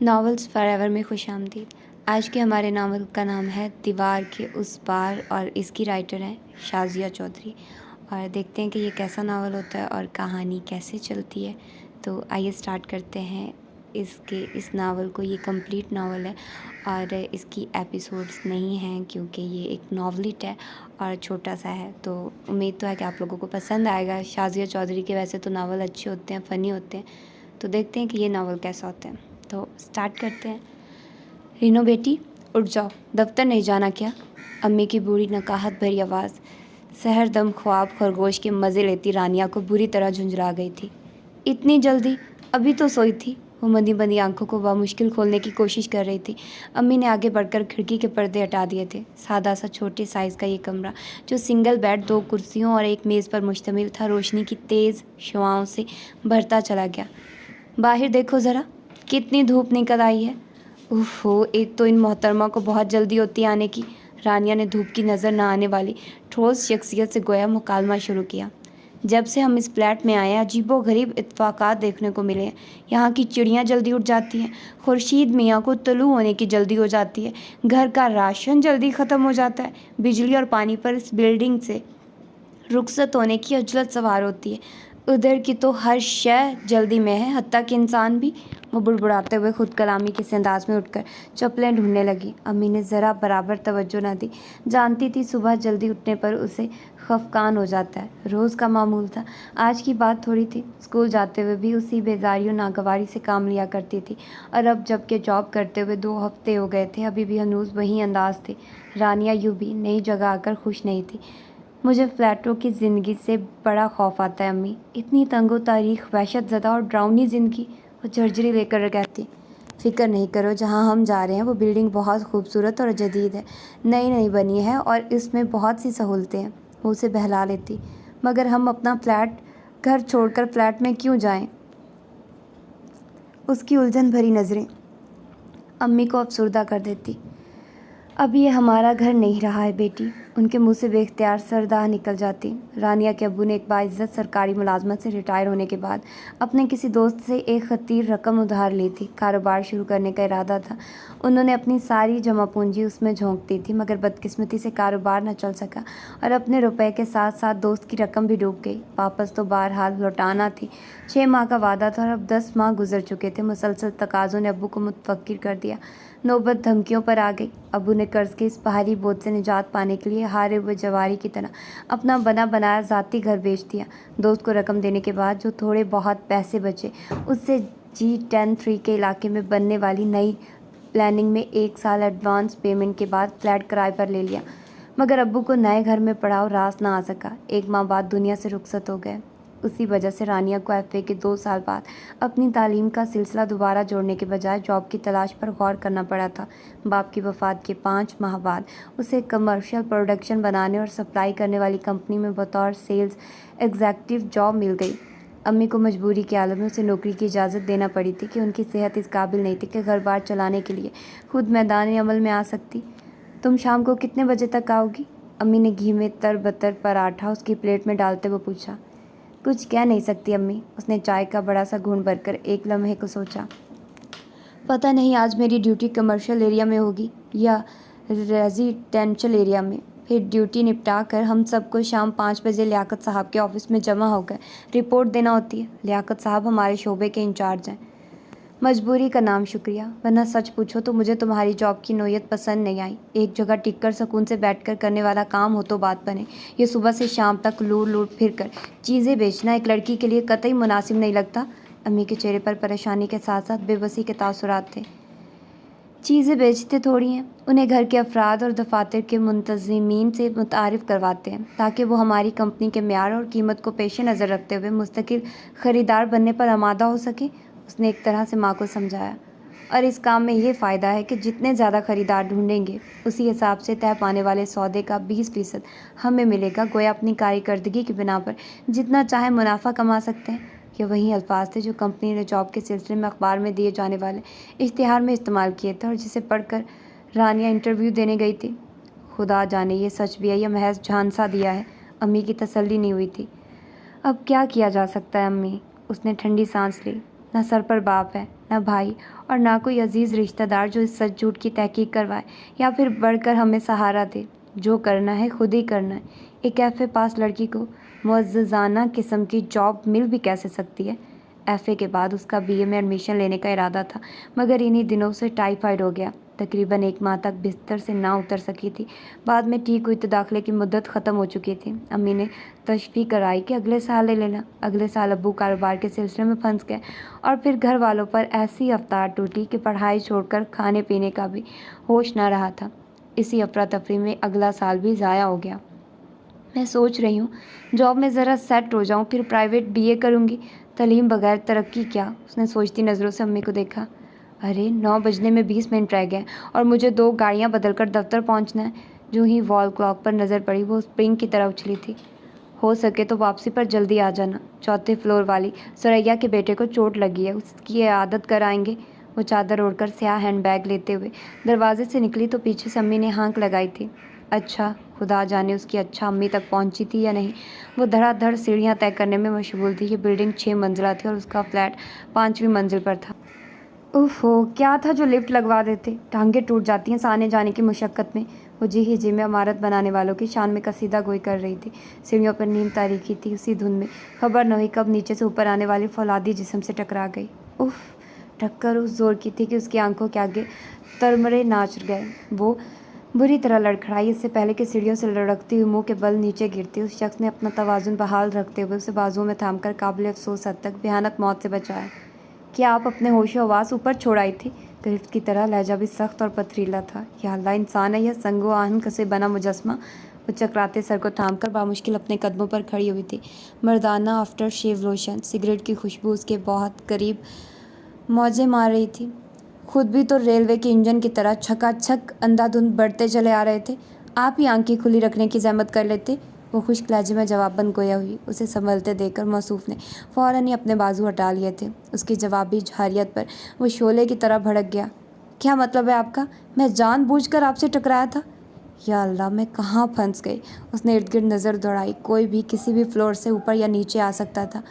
Novels for ever میں خوش آمدید۔ آج کے ہمارے ناول کا نام ہے دیوار کے اس پار اور اس کی رائٹر ہیں شازیہ چودھری، اور دیکھتے ہیں کہ یہ کیسا ناول ہوتا ہے اور کہانی کیسے چلتی ہے۔ تو آئیے سٹارٹ کرتے ہیں اس ناول کو۔ یہ کمپلیٹ ناول ہے اور اس کی ایپیسوڈز نہیں ہیں کیونکہ یہ ایک ناولٹ ہے اور چھوٹا سا ہے، تو امید تو ہے کہ آپ لوگوں کو پسند آئے گا۔ شازیہ چودھری کے ویسے تو ناول اچھے ہوتے ہیں، فنی ہوتے ہیں، تو دیکھتے ہیں کہ یہ ناول کیسا ہوتا ہے۔ تو سٹارٹ کرتے ہیں۔ رینو بیٹی اٹھ جاؤ، دفتر نہیں جانا کیا؟ امی کی بوڑھی نقاہت بھری آواز سحر دم خواب خرگوش کے مزے لیتی رانیہ کو بری طرح جھنجھلا گئی تھی۔ اتنی جلدی؟ ابھی تو سوئی تھی۔ وہ مندی بندی آنکھوں کو بمشکل کھولنے کی کوشش کر رہی تھی۔ امی نے آگے بڑھ کر کھڑکی کے پردے ہٹا دیے تھے۔ سادہ سا چھوٹے سائز کا یہ کمرہ جو سنگل بیڈ، 2 کرسیوں اور ایک میز پر مشتمل تھا، روشنی کی تیز شعاؤں سے بھرتا چلا گیا۔ باہر دیکھو ذرا، کتنی دھوپ نکل آئی ہے۔ اوہو، ایک تو ان محترمہ کو بہت جلدی ہوتی آنے کی۔ رانیہ نے دھوپ کی نظر نہ آنے والی ٹھوس شخصیت سے گویا مکالمہ شروع کیا۔ جب سے ہم اس فلیٹ میں آئے ہیں عجیب و غریب اتفاقات دیکھنے کو ملے ہیں۔ یہاں کی چڑیاں جلدی اٹھ جاتی ہیں، خورشید میاں کو طلوع ہونے کی جلدی ہو جاتی ہے، گھر کا راشن جلدی ختم ہو جاتا ہے، بجلی اور پانی پر اس بلڈنگ سے رخصت ہونے کی عجلت سوار ہوتی ہے۔ ادھر کی تو ہر شے جلدی میں ہے، حتیٰ کہ انسان بھی۔ وہ بڑبڑاتے ہوئے خود کلامی کے انداز میں اٹھ کر چپلیں ڈھونڈنے لگی۔ امی نے ذرا برابر توجہ نہ دی، جانتی تھی صبح جلدی اٹھنے پر اسے خفقان ہو جاتا ہے، روز کا معمول تھا، آج کی بات تھوڑی تھی۔ اسکول جاتے ہوئے بھی اسی بیزاری و ناگواری سے کام لیا کرتی تھی، اور اب جب کہ جاب کرتے ہوئے 2 ہفتے ہو گئے تھے ابھی بھی ہنوز وہی انداز تھے۔ رانیہ یوں بھی نئی جگہ آ کر خوش نہیں تھی۔ مجھے فلیٹوں کی زندگی سے بڑا خوف آتا ہے امی، اتنی تنگ و تاریخ، وحشت زدہ اور ڈراؤنی زندگی، وہ جھرجھری لے کر کہتی۔ فکر نہیں کرو، جہاں ہم جا رہے ہیں وہ بلڈنگ بہت خوبصورت اور جدید ہے، نئی بنی ہے اور اس میں بہت سی سہولتیں ہیں۔ وہ اسے بہلا لیتی۔ مگر ہم اپنا گھر چھوڑ کر فلیٹ میں کیوں جائیں؟ اس کی الجھن بھری نظریں امی کو افسردہ کر دیتی۔ اب یہ ہمارا گھر نہیں رہا ہے بیٹی، ان کے منہ سے بے اختیار سرداہ نکل جاتی۔ رانیہ کے ابو نے ایک باعزت سرکاری ملازمت سے ریٹائر ہونے کے بعد اپنے کسی دوست سے ایک خطیر رقم ادھار لی تھی۔ کاروبار شروع کرنے کا ارادہ تھا، انہوں نے اپنی ساری جمع پونجی اس میں جھونک دی تھی، مگر بدقسمتی سے کاروبار نہ چل سکا اور اپنے روپے کے ساتھ ساتھ دوست کی رقم بھی ڈوب گئی۔ واپس تو بہرحال لوٹانا تھی، 6 ماہ کا وعدہ تھا اور اب 10 ماہ گزر چکے تھے۔ مسلسل تقاضوں نے ابو کو متفکر کر دیا، نوبت دھمکیوں پر آ گئی۔ ابو نے قرض کے اس پہاڑی بوجھ سے نجات پانے کے لیے ہارے ہوئے جواری کی طرح اپنا بنا بنایا ذاتی گھر بیچ دیا۔ دوست کو رقم دینے کے بعد جو تھوڑے بہت پیسے بچے اس سے G10-3 کے علاقے میں بننے والی نئی پلاننگ میں 1 سال ایڈوانس پیمنٹ کے بعد فلیٹ کرائے پر لے لیا، مگر ابو کو نئے گھر میں پڑاؤ راست نہ آ سکا۔ 1 ماہ بعد دنیا سے رخصت ہو گئے۔ اسی وجہ سے رانیہ کو FA کے 2 سال بعد اپنی تعلیم کا سلسلہ دوبارہ جوڑنے کے بجائے جاب کی تلاش پر غور کرنا پڑا تھا۔ باپ کی وفات کے 5 ماہ بعد اسے کمرشل پروڈکشن بنانے اور سپلائی کرنے والی کمپنی میں بطور سیلز ایگزیکٹو جاب مل گئی۔ امی کو مجبوری کے عالم میں اسے نوکری کی اجازت دینا پڑی تھی کہ ان کی صحت اس قابل نہیں تھی کہ گھر بار چلانے کے لیے خود میدان عمل میں آ سکتی۔ تم شام کو کتنے بجے تک آؤ گی؟ امی نے گھی میں تر بتر پراٹھا اس کی پلیٹ میں ڈالتے ہوئے پوچھا۔ کچھ کہہ نہیں سکتی امی، اس نے چائے کا بڑا سا گھونٹ بھر کر ایک لمحے کو سوچا۔ پتہ نہیں آج میری ڈیوٹی کمرشل ایریا میں ہوگی یا ریزیڈینشل ایریا میں۔ پھر ڈیوٹی نپٹا کر ہم سب کو شام 5 بجے لیاقت صاحب کے آفس میں جمع ہو کر رپورٹ دینا ہوتی ہے۔ لیاقت صاحب ہمارے شعبے کے انچارج ہیں۔ مجبوری کا نام شکریہ، ورنہ سچ پوچھو تو مجھے تمہاری جاب کی نوعیت پسند نہیں آئی۔ ایک جگہ ٹک کر سکون سے بیٹھ کر کرنے والا کام ہو تو بات بنے، یہ صبح سے شام تک لوٹ پھر کر چیزیں بیچنا ایک لڑکی کے لیے قطعی مناسب نہیں لگتا۔ امی کے چہرے پر پریشانی کے ساتھ ساتھ بے بسی کے تاثرات تھے۔ چیزیں بیچتے تھوڑی ہیں، انہیں گھر کے افراد اور دفاتر کے منتظمین سے متعارف کرواتے ہیں تاکہ وہ ہماری کمپنی کے معیار اور قیمت کو پیش نظر رکھتے ہوئے مستقل خریدار بننے پر آمادہ ہو سکیں، اس نے ایک طرح سے ماں کو سمجھایا۔ اور اس کام میں یہ فائدہ ہے کہ جتنے زیادہ خریدار ڈھونڈیں گے اسی حساب سے طے پانے والے سودے کا 20% ہمیں ملے گا، گویا اپنی کارکردگی کی بنا پر جتنا چاہے منافع کما سکتے ہیں۔ یہ وہی الفاظ تھے جو کمپنی نے جاب کے سلسلے میں اخبار میں دیے جانے والے اشتہار میں استعمال کیے تھے اور جسے پڑھ کر رانیہ انٹرویو دینے گئی تھی۔ خدا جانے یہ سچ بھی ہے یا محض جھانسا دیا ہے، امی کی تسلی نہیں ہوئی تھی۔ اب کیا کیا جا سکتا ہے امی، اس نے ٹھنڈی سانس لی۔ نہ سر پر باپ ہے، نہ بھائی، اور نہ کوئی عزیز رشتہ دار جو اس سچ جھوٹ کی تحقیق کروائے یا پھر بڑھ کر ہمیں سہارا دے۔ جو کرنا ہے خود ہی کرنا ہے۔ ایک ایف اے پاس لڑکی کو معززانہ قسم کی جاب مل بھی کیسے سکتی ہے؟ ایف اے کے بعد اس کا بی اے میں ایڈمیشن لینے کا ارادہ تھا، مگر انہی دنوں سے ٹائیفائڈ ہو گیا۔ تقریباً 1 ماہ تک بستر سے نہ اتر سکی تھی۔ بعد میں ٹھیک ہوئی تو داخلے کی مدت ختم ہو چکی تھی۔ امی نے تشفیق کرائی کہ اگلے سال لے لینا۔ اگلے سال ابو کاروبار کے سلسلے میں پھنس گئے اور پھر گھر والوں پر ایسی افطار ٹوٹی کہ پڑھائی چھوڑ کر کھانے پینے کا بھی ہوش نہ رہا تھا۔ اسی افراتفری میں اگلا سال بھی ضائع ہو گیا۔ میں سوچ رہی ہوں جاب میں ذرا سیٹ ہو جاؤں، پھر پرائیویٹ بی اے کروں گی۔ تعلیم بغیر ترقی کیا؟ اس نے سوچتی نظروں سے امی کو دیکھا۔ ارے 9 بجنے میں 20 منٹ رہ گئے اور مجھے 2 گاڑیاں بدل کر دفتر پہنچنا ہے۔ جو ہی وال کلاک پر نظر پڑی وہ اسپرنگ کی طرح اچھلی تھی۔ ہو سکے تو واپسی پر جلدی آ جانا، 4تھے فلور والی سریا کے بیٹے کو چوٹ لگی ہے، اس کی عیادت کرائیں گے۔ وہ چادر اوڑھ کر سیاہ ہینڈ بیگ لیتے ہوئے دروازے سے نکلی تو پیچھے سے امی نے ہانک لگائی تھی۔ اچھا، خدا جانے اس کی اچھا امی تک پہنچی تھی یا نہیں۔ وہ دھڑا دھڑ سیڑھیاں طے کرنے میں مشغول تھی۔ یہ بلڈنگ 6 منزلہ تھی اور اس کا فلیٹ 5ویں منزل پر تھا۔ اوفو، کیا تھا جو لفٹ لگوا دیتے؟ ٹانگیں ٹوٹ جاتی ہیں آنے جانے کی مشقت میں۔ وہ جی میں عمارت بنانے والوں کی شان میں قصیدہ گوئی کر رہی تھی۔ سیڑھیوں پر نیند تاریکی تھی، اسی دھن میں خبر نہ ہوئی کب نیچے سے اوپر آنے والی فولادی جسم سے ٹکرا گئی۔ اف، ٹکر اس زور کی تھی کہ اس کی آنکھوں کے آگے ترمرے ناچ گئے۔ وہ بری طرح لڑکھڑائی۔ اس سے پہلے کہ سیڑھیوں سے لڑکتی ہوئی منہ کے بل نیچے گرتی، اس شخص نے اپنا توازن بحال رکھتے ہوئے اسے بازوؤں میں تھام کر قابل افسوس حد تک بھیانک موت سے بچایا۔ کیا آپ اپنے ہوش و حواس اوپر چھوڑ آئی تھی؟ گرفت کی طرح لہجہ بھی سخت اور پتھریلا تھا۔ یا اللہ، انسان ہے یا سنگ و آہن سے بنا مجسمہ؟ وہ چکراتے سر کو تھام کر بامشکل اپنے قدموں پر کھڑی ہوئی تھی۔ مردانہ آفٹر شیو لوشن، سگریٹ کی خوشبو اس کے بہت قریب موجیں مار رہی تھی۔ خود بھی تو ریلوے کے انجن کی طرح چھکا چھک اندھا دھند بڑھتے چلے آ رہے تھے۔ آپ ہی آنکھیں کھلی رکھنے کی زحمت کر لیتے۔ وہ خشک لہجے میں جواب بند گویا ہوئی۔ اسے سنبھلتے دیکھ کر موصوف نے فوراً ہی اپنے بازو ہٹا لیے تھے۔ اس کی جوابی جارحیت پر وہ شعلے کی طرح بھڑک گیا۔ کیا مطلب ہے آپ کا؟ میں جان بوجھ کر آپ سے ٹکرایا تھا؟ یا اللہ، میں کہاں پھنس گئی؟ اس نے ارد گرد نظر دوڑائی۔ کوئی بھی کسی بھی فلور سے اوپر یا نیچے آ سکتا تھا،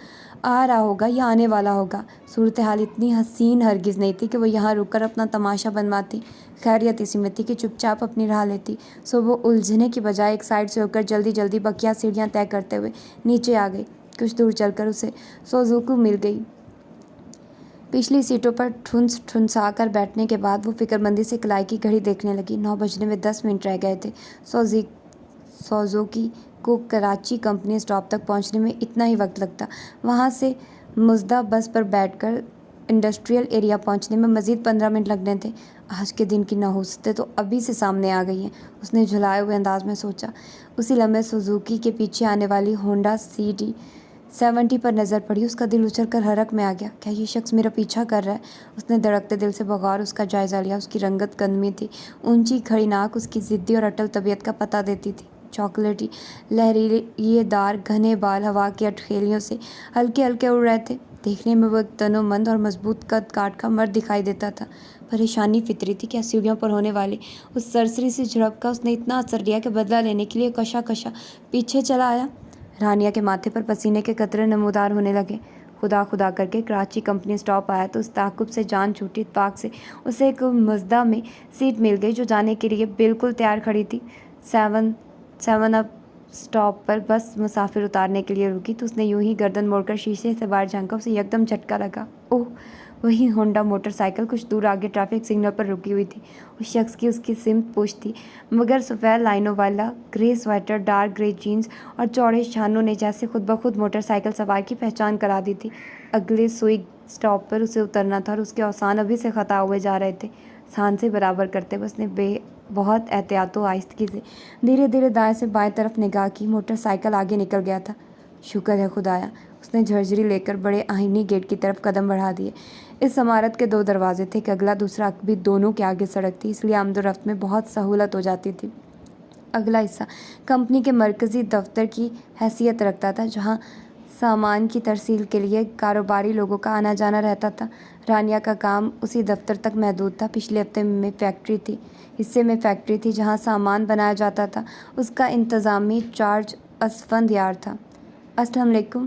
آ رہا ہوگا یا آنے والا ہوگا۔ صورتحال اتنی حسین ہرگز نہیں تھی کہ وہ یہاں رک کر اپنا تماشا بنواتی۔ خیریت اسی میں تھی کہ چپ چاپ اپنی راہ لیتی۔ سو وہ الجھنے کی بجائے ایک سائڈ سے ہو کر جلدی جلدی بقیہ سیڑھیاں طے کرتے ہوئے نیچے آ گئی۔ کچھ دور چل کر اسے سوزوکو مل گئی۔ پچھلی سیٹوں پر ٹھنس ٹھنسا کر بیٹھنے کے بعد وہ فکر مندی سے کلائی کی گھڑی دیکھنے لگی۔ 9 بجنے میں 10 منٹ رہ گئے تھے۔ سوزوکی کو کراچی کمپنی اسٹاپ تک پہنچنے میں اتنا ہی وقت لگتا۔ وہاں سے مزدہ بس پر بیٹھ کر انڈسٹریل ایریا پہنچنے میں مزید 15 منٹ لگنے تھے۔ آج کے دن کی نحوستیں تو ابھی سے سامنے آ گئی ہیں، اس نے جھلائے ہوئے انداز میں سوچا۔ اسی لمحے سوزوکی کے پیچھے آنے والی ہونڈا CD 70 پر نظر پڑی۔ اس کا دل اچھل کر حرک میں آ گیا۔ کیا یہ شخص میرا پیچھا کر رہا ہے؟ اس نے دھڑکتے دل سے بغور اس کا جائزہ لیا۔ اس کی رنگت گندمی تھی، اونچی کھڑی ناک اس کی ضدی اور اٹل طبیعت کا پتہ دیتی تھی۔ چاکلیٹی لہریے دار گھنے بال ہوا کی اٹخیلیوں سے ہلکے ہلکے اڑ رہے تھے۔ دیکھنے میں وہ ایک تنومند اور مضبوط قد کاٹ کا مرد دکھائی دیتا تھا۔ پریشانی فطری تھی۔ کیا سیڑھیوں پر ہونے والے اس سرسری سی جھڑپ کا اس نے اتنا اثر لیا کہ بدلہ لینے کے لیے کشا پیچھے چلا آیا؟ رانیہ کے ماتھے پر پسینے کے قطرے نمودار ہونے لگے۔ خدا خدا کر کے کراچی کمپنی اسٹاپ آیا تو اس تعاقب سے جان چھوٹی۔ اتفاق سے اسے ایک مزدہ میں سیٹ مل گئی جو جانے کے لیے بالکل تیار کھڑی تھی۔ 7 اپ اسٹاپ پر بس مسافر اتارنے کے لیے رکی تو اس نے یوں ہی گردن موڑ کر شیشے سے باہر جھانکا۔ اسے یکدم جھٹکا لگا۔ اوہ، وہی ہونڈا موٹر سائیکل کچھ دور آگے ٹریفک سگنل پر رکی ہوئی تھی۔ اس شخص کی اس کی سمت پوش تھی، مگر سفید لائنوں والا گرے سویٹر، ڈارک گرے جینز اور چوڑے شانوں نے جیسے خود بخود موٹر سائیکل سوار کی پہچان کرا دی تھی۔ اگلے سوئی اسٹاپ پر اسے اترنا تھا اور اس کے اوزان ابھی سے خطا ہوئے جا رہے تھے۔ سانسیں برابر کرتے ہوئے اس نے بہت احتیاط و آہستگی سے دھیرے دھیرے دائیں سے بائیں طرف نگاہ کی۔ موٹر سائیکل آگے نکل گیا تھا۔ شکر ہے خدایا، اس نے جھرجھری لے کر بڑے آہنی گیٹ کی طرف قدم بڑھا دیے۔ اس عمارت کے 2 دروازے تھے، ایک اگلا دوسرا عقبی، دونوں کے آگے سڑک تھی، اس لیے آمد و رفت میں بہت سہولت ہو جاتی تھی۔ اگلا حصہ کمپنی کے مرکزی دفتر کی حیثیت رکھتا تھا، جہاں سامان کی ترسیل کے لیے کاروباری لوگوں کا آنا جانا رہتا تھا۔ رانیہ کا کام اسی دفتر تک محدود تھا۔ پچھلے حصے میں فیکٹری تھی جہاں سامان بنایا جاتا تھا۔ اس کا انتظامی چارج اسفندیار تھا۔ السلام علیکم،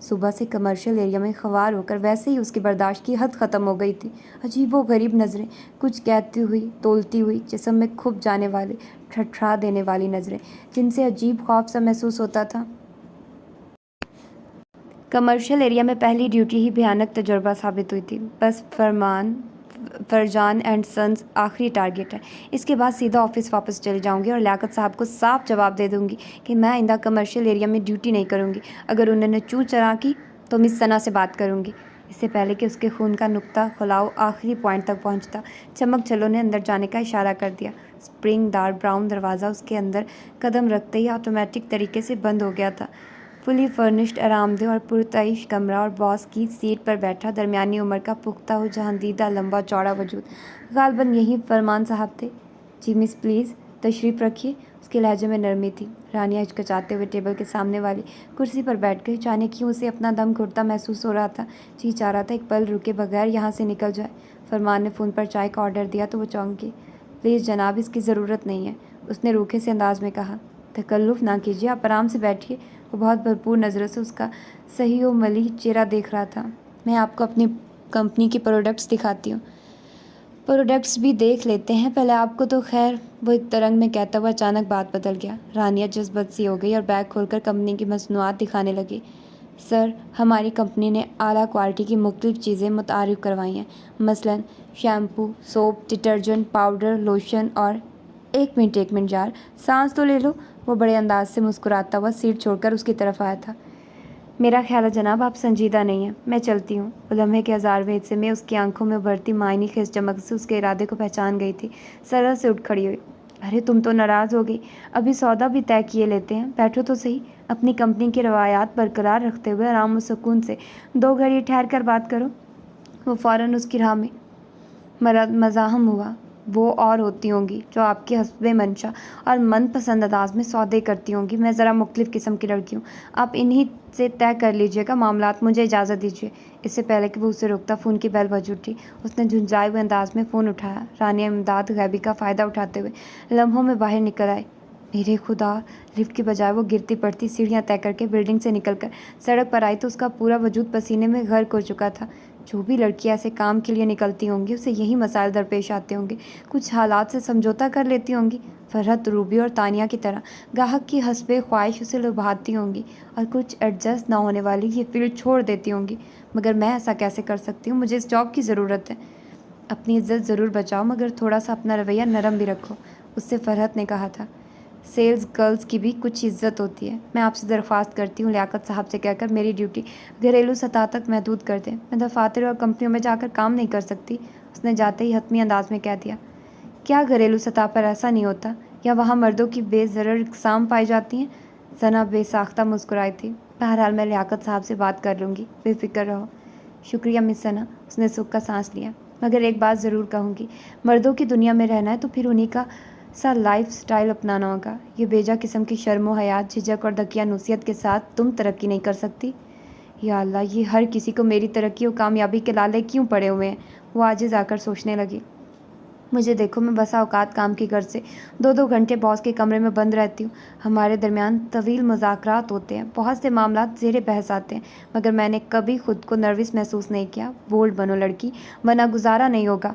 صبح سے کمرشل ایریا میں خوار ہو کر ویسے ہی اس کی برداشت کی حد ختم ہو گئی تھی۔ عجیب و غریب نظریں، کچھ کہتی ہوئی تولتی ہوئی، جسم میں کھپ جانے والے ٹھٹھا دینے والی نظریں جن سے عجیب خوف سا محسوس ہوتا تھا۔ کمرشل ایریا میں پہلی ڈیوٹی ہی بھیانک تجربہ ثابت ہوئی تھی۔ بس فرجان اینڈ سنز آخری ٹارگٹ ہے، اس کے بعد سیدھا آفس واپس چلی جاؤں گی اور لیاقت صاحب کو صاف جواب دے دوں گی کہ میں آئندہ کمرشل ایریا میں ڈیوٹی نہیں کروں گی۔ اگر انہوں نے چوں چرا کی تو مس ثنا سے بات کروں گی۔ اس سے پہلے کہ اس کے خون کا نقطہ خلاؤ آخری پوائنٹ تک پہنچتا، چمک چلو نے اندر جانے کا اشارہ کر دیا۔ اسپرنگ دار براؤن دروازہ اس کے اندر قدم رکھتے ہی آٹومیٹک طریقے سے بند ہو گیا تھا۔ فلی فرنشڈ آرام دہ اور پرتعیش کمرہ اور باس کی سیٹ پر بیٹھا درمیانی عمر کا پختہ و جہاندیدہ لمبا چوڑا وجود، غالباً یہی فرمان صاحب تھے۔ جی مس پلیز تشریف رکھیے، اس کے لہجے میں نرمی تھی۔ رانیہ ہچکچاتے ہوئے ٹیبل کے سامنے والی کرسی پر بیٹھ گئی، جانے کیوں اسے اپنا دم گھٹتا محسوس ہو رہا تھا۔ جی چاہ رہا تھا ایک پل رکے بغیر یہاں سے نکل جائے۔ فرمان نے فون پر چائے کا آرڈر دیا تو وہ چونک گئی۔ پلیز جناب، اس کی ضرورت نہیں ہے، اس نے روکھے سے انداز میں کہا۔ تکلف نہ کیجیے، آپ آرام سے بیٹھیے۔ وہ بہت بھرپور نظروں سے اس کا صحیح و ملیح چہرہ دیکھ رہا تھا۔ میں آپ کو اپنی کمپنی کی پروڈکٹس دکھاتی ہوں۔ پروڈکٹس بھی دیکھ لیتے ہیں پہلے آپ کو تو خیر، وہ ایک ترنگ میں کہتا ہوا اچانک بات بدل گیا۔ رانیہ جذبت سی ہو گئی اور بیگ کھول کر کمپنی کی مصنوعات دکھانے لگی۔ سر، ہماری کمپنی نے اعلیٰ کوالٹی کی مختلف چیزیں متعارف کروائی ہیں، مثلاً shampoo, soap, detergent, powder, lotion اور ایک منٹ یار، سانس تو لے لو۔ وہ بڑے انداز سے مسکراتا ہوا سیٹ چھوڑ کر اس کی طرف آیا تھا۔ میرا خیال ہے جناب آپ سنجیدہ نہیں ہیں، میں چلتی ہوں۔ وہ لمحے کے 1000ویں حصے میں اس کی آنکھوں میں ابھرتی معنی خیز چمک سے اس کے ارادے کو پہچان گئی تھی۔ سرل سے اٹھ کھڑی ہوئی۔ ارے تم تو ناراض ہو گئی، ابھی سودا بھی طے کیے لیتے ہیں، بیٹھو تو صحیح۔ اپنی کمپنی کی روایات برقرار رکھتے ہوئے آرام و سکون سے 2 گھڑی ٹھہر کر بات کرو۔ وہ فوراً اس کی راہ میں مزاحم ہوا۔ وہ اور ہوتی ہوں گی جو آپ کے حسب منشا اور من پسند انداز میں سودے کرتی ہوں گی، میں ذرا مختلف قسم کی لڑکی ہوں۔ آپ انہی سے طے کر لیجیے گا معاملات، مجھے اجازت دیجیے۔ اس سے پہلے کہ وہ اسے روکتا فون کی بیل بج اٹھی۔ اس نے جھنجھائے ہوئے انداز میں فون اٹھایا۔ رانیہ امداد غیبی کا فائدہ اٹھاتے ہوئے لمحوں میں باہر نکل آئی۔ میرے خدا، لفٹ کی بجائے وہ گرتی پڑتی سیڑھیاں طے کر کے بلڈنگ سے نکل کر سڑک پر آئی تو اس کا پورا وجود پسینے میں غرق ہو چکا تھا۔ جو بھی لڑکی ایسے کام کے لیے نکلتی ہوں گی اسے یہی مسائل درپیش آتے ہوں گے، کچھ حالات سے سمجھوتہ کر لیتی ہوں گی، فرحت، روبی اور تانیہ کی طرح گاہک کی حسب خواہش اسے لبھاتی ہوں گی، اور کچھ ایڈجسٹ نہ ہونے والی یہ فیلڈ چھوڑ دیتی ہوں گی۔ مگر میں ایسا کیسے کر سکتی ہوں؟ مجھے اس جاب کی ضرورت ہے۔ اپنی عزت ضرور بچاؤ مگر تھوڑا سا اپنا رویہ نرم بھی رکھو، اس سے فرحت نے کہا تھا۔ سیلز گرلز کی بھی کچھ عزت ہوتی ہے۔ میں آپ سے درخواست کرتی ہوں لیاقت صاحب سے کہہ کر میری ڈیوٹی گھریلو سطح تک محدود کر دیں، میں دفاتر اور کمپنیوں میں جا کر کام نہیں کر سکتی، اس نے جاتے ہی حتمی انداز میں کہہ دیا۔ کیا گھریلو سطح پر ایسا نہیں ہوتا؟ یا وہاں مردوں کی بے ضرر اقسام پائی جاتی ہیں؟ ثنا بے ساختہ مسکرائی تھی۔ بہرحال میں لیاقت صاحب سے بات کر لوں گی، بے فکر رہو۔ شکریہ مس ثنا، اس نے سکھ کا سانس لیا۔ مگر ایک بات ضرور کہوں گی، مردوں کی دنیا میں رہنا ہے تو پھر انہی کا سا لائف سٹائل اپنانا ہوگا۔ یہ بیجا قسم کی شرم و حیات، جھجک اور دقیانوسیت کے ساتھ تم ترقی نہیں کر سکتی۔ یا اللہ، یہ ہر کسی کو میری ترقی و کامیابی کے لالے کیوں پڑے ہوئے ہیں؟ وہ عاجز آ کر سوچنے لگی۔ مجھے دیکھو، میں بسا اوقات کام کی غرض سے 2 گھنٹے باس کے کمرے میں بند رہتی ہوں، ہمارے درمیان طویل مذاکرات ہوتے ہیں، بہت سے معاملات زیر بحث آتے ہیں، مگر میں نے کبھی خود کو نروس محسوس نہیں کیا۔ بولڈ بنو لڑکی، ورنہ گزارا نہیں ہوگا۔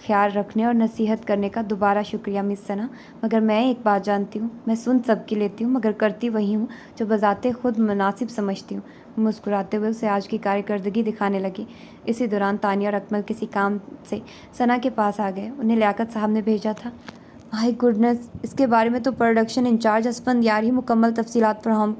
خیال رکھنے اور نصیحت کرنے کا دوبارہ شکریہ مس ثنا، مگر میں ایک بات جانتی ہوں، میں سن سب کی لیتی ہوں مگر کرتی وہی ہوں جو بذات خود مناسب سمجھتی ہوں۔ مسکراتے ہوئے اسے آج کی کارکردگی دکھانے لگی۔ اسی دوران تانیہ اور اکمل کسی کام سے ثنا کے پاس آ گئے۔ انہیں لیاقت صاحب نے بھیجا تھا۔ مائی گڈنس، اس کے بارے میں تو پروڈکشن انچارج اسفندیار ہی مکمل تفصیلات فراہم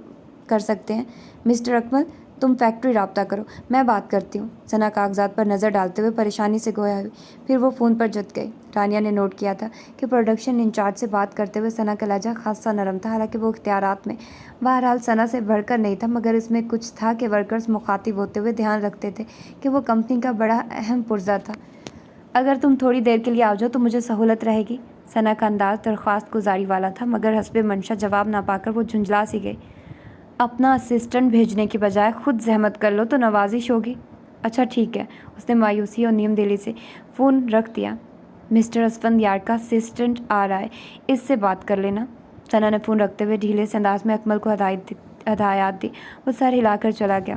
کر سکتے ہیں۔ مسٹر اکمل، تم فیکٹری رابطہ کرو، میں بات کرتی ہوں۔ ثنا کاغذات پر نظر ڈالتے ہوئے پریشانی سے گویا ہوئی، پھر وہ فون پر جت گئی۔ رانیہ نے نوٹ کیا تھا کہ پروڈکشن انچارج سے بات کرتے ہوئے ثنا کا لہجہ خاصا نرم تھا، حالانکہ وہ اختیارات میں بہرحال ثنا سے بڑھ کر نہیں تھا، مگر اس میں کچھ تھا کہ ورکرز مخاطب ہوتے ہوئے دھیان رکھتے تھے کہ وہ کمپنی کا بڑا اہم پرزہ تھا۔ اگر تم تھوڑی دیر کے لیے آ جاؤ تو مجھے سہولت رہے گی۔ ثنا کا انداز درخواست گزاری والا تھا، مگر حسب منشا جواب نہ پا کر وہ جھنجھلا سی گئی۔ اپنا اسسٹنٹ بھیجنے کی بجائے خود زحمت کر لو تو نوازش ہوگی۔ اچھا ٹھیک ہے، اس نے مایوسی اور نیم دلی سے فون رکھ دیا۔ مسٹر اسفندیار کا اسسٹنٹ آ رہا ہے، اس سے بات کر لینا۔ ثنا نے فون رکھتے ہوئے ڈھیلے سے انداز میں اکمل کو ہدایات دی۔ وہ سر ہلا کر چلا گیا۔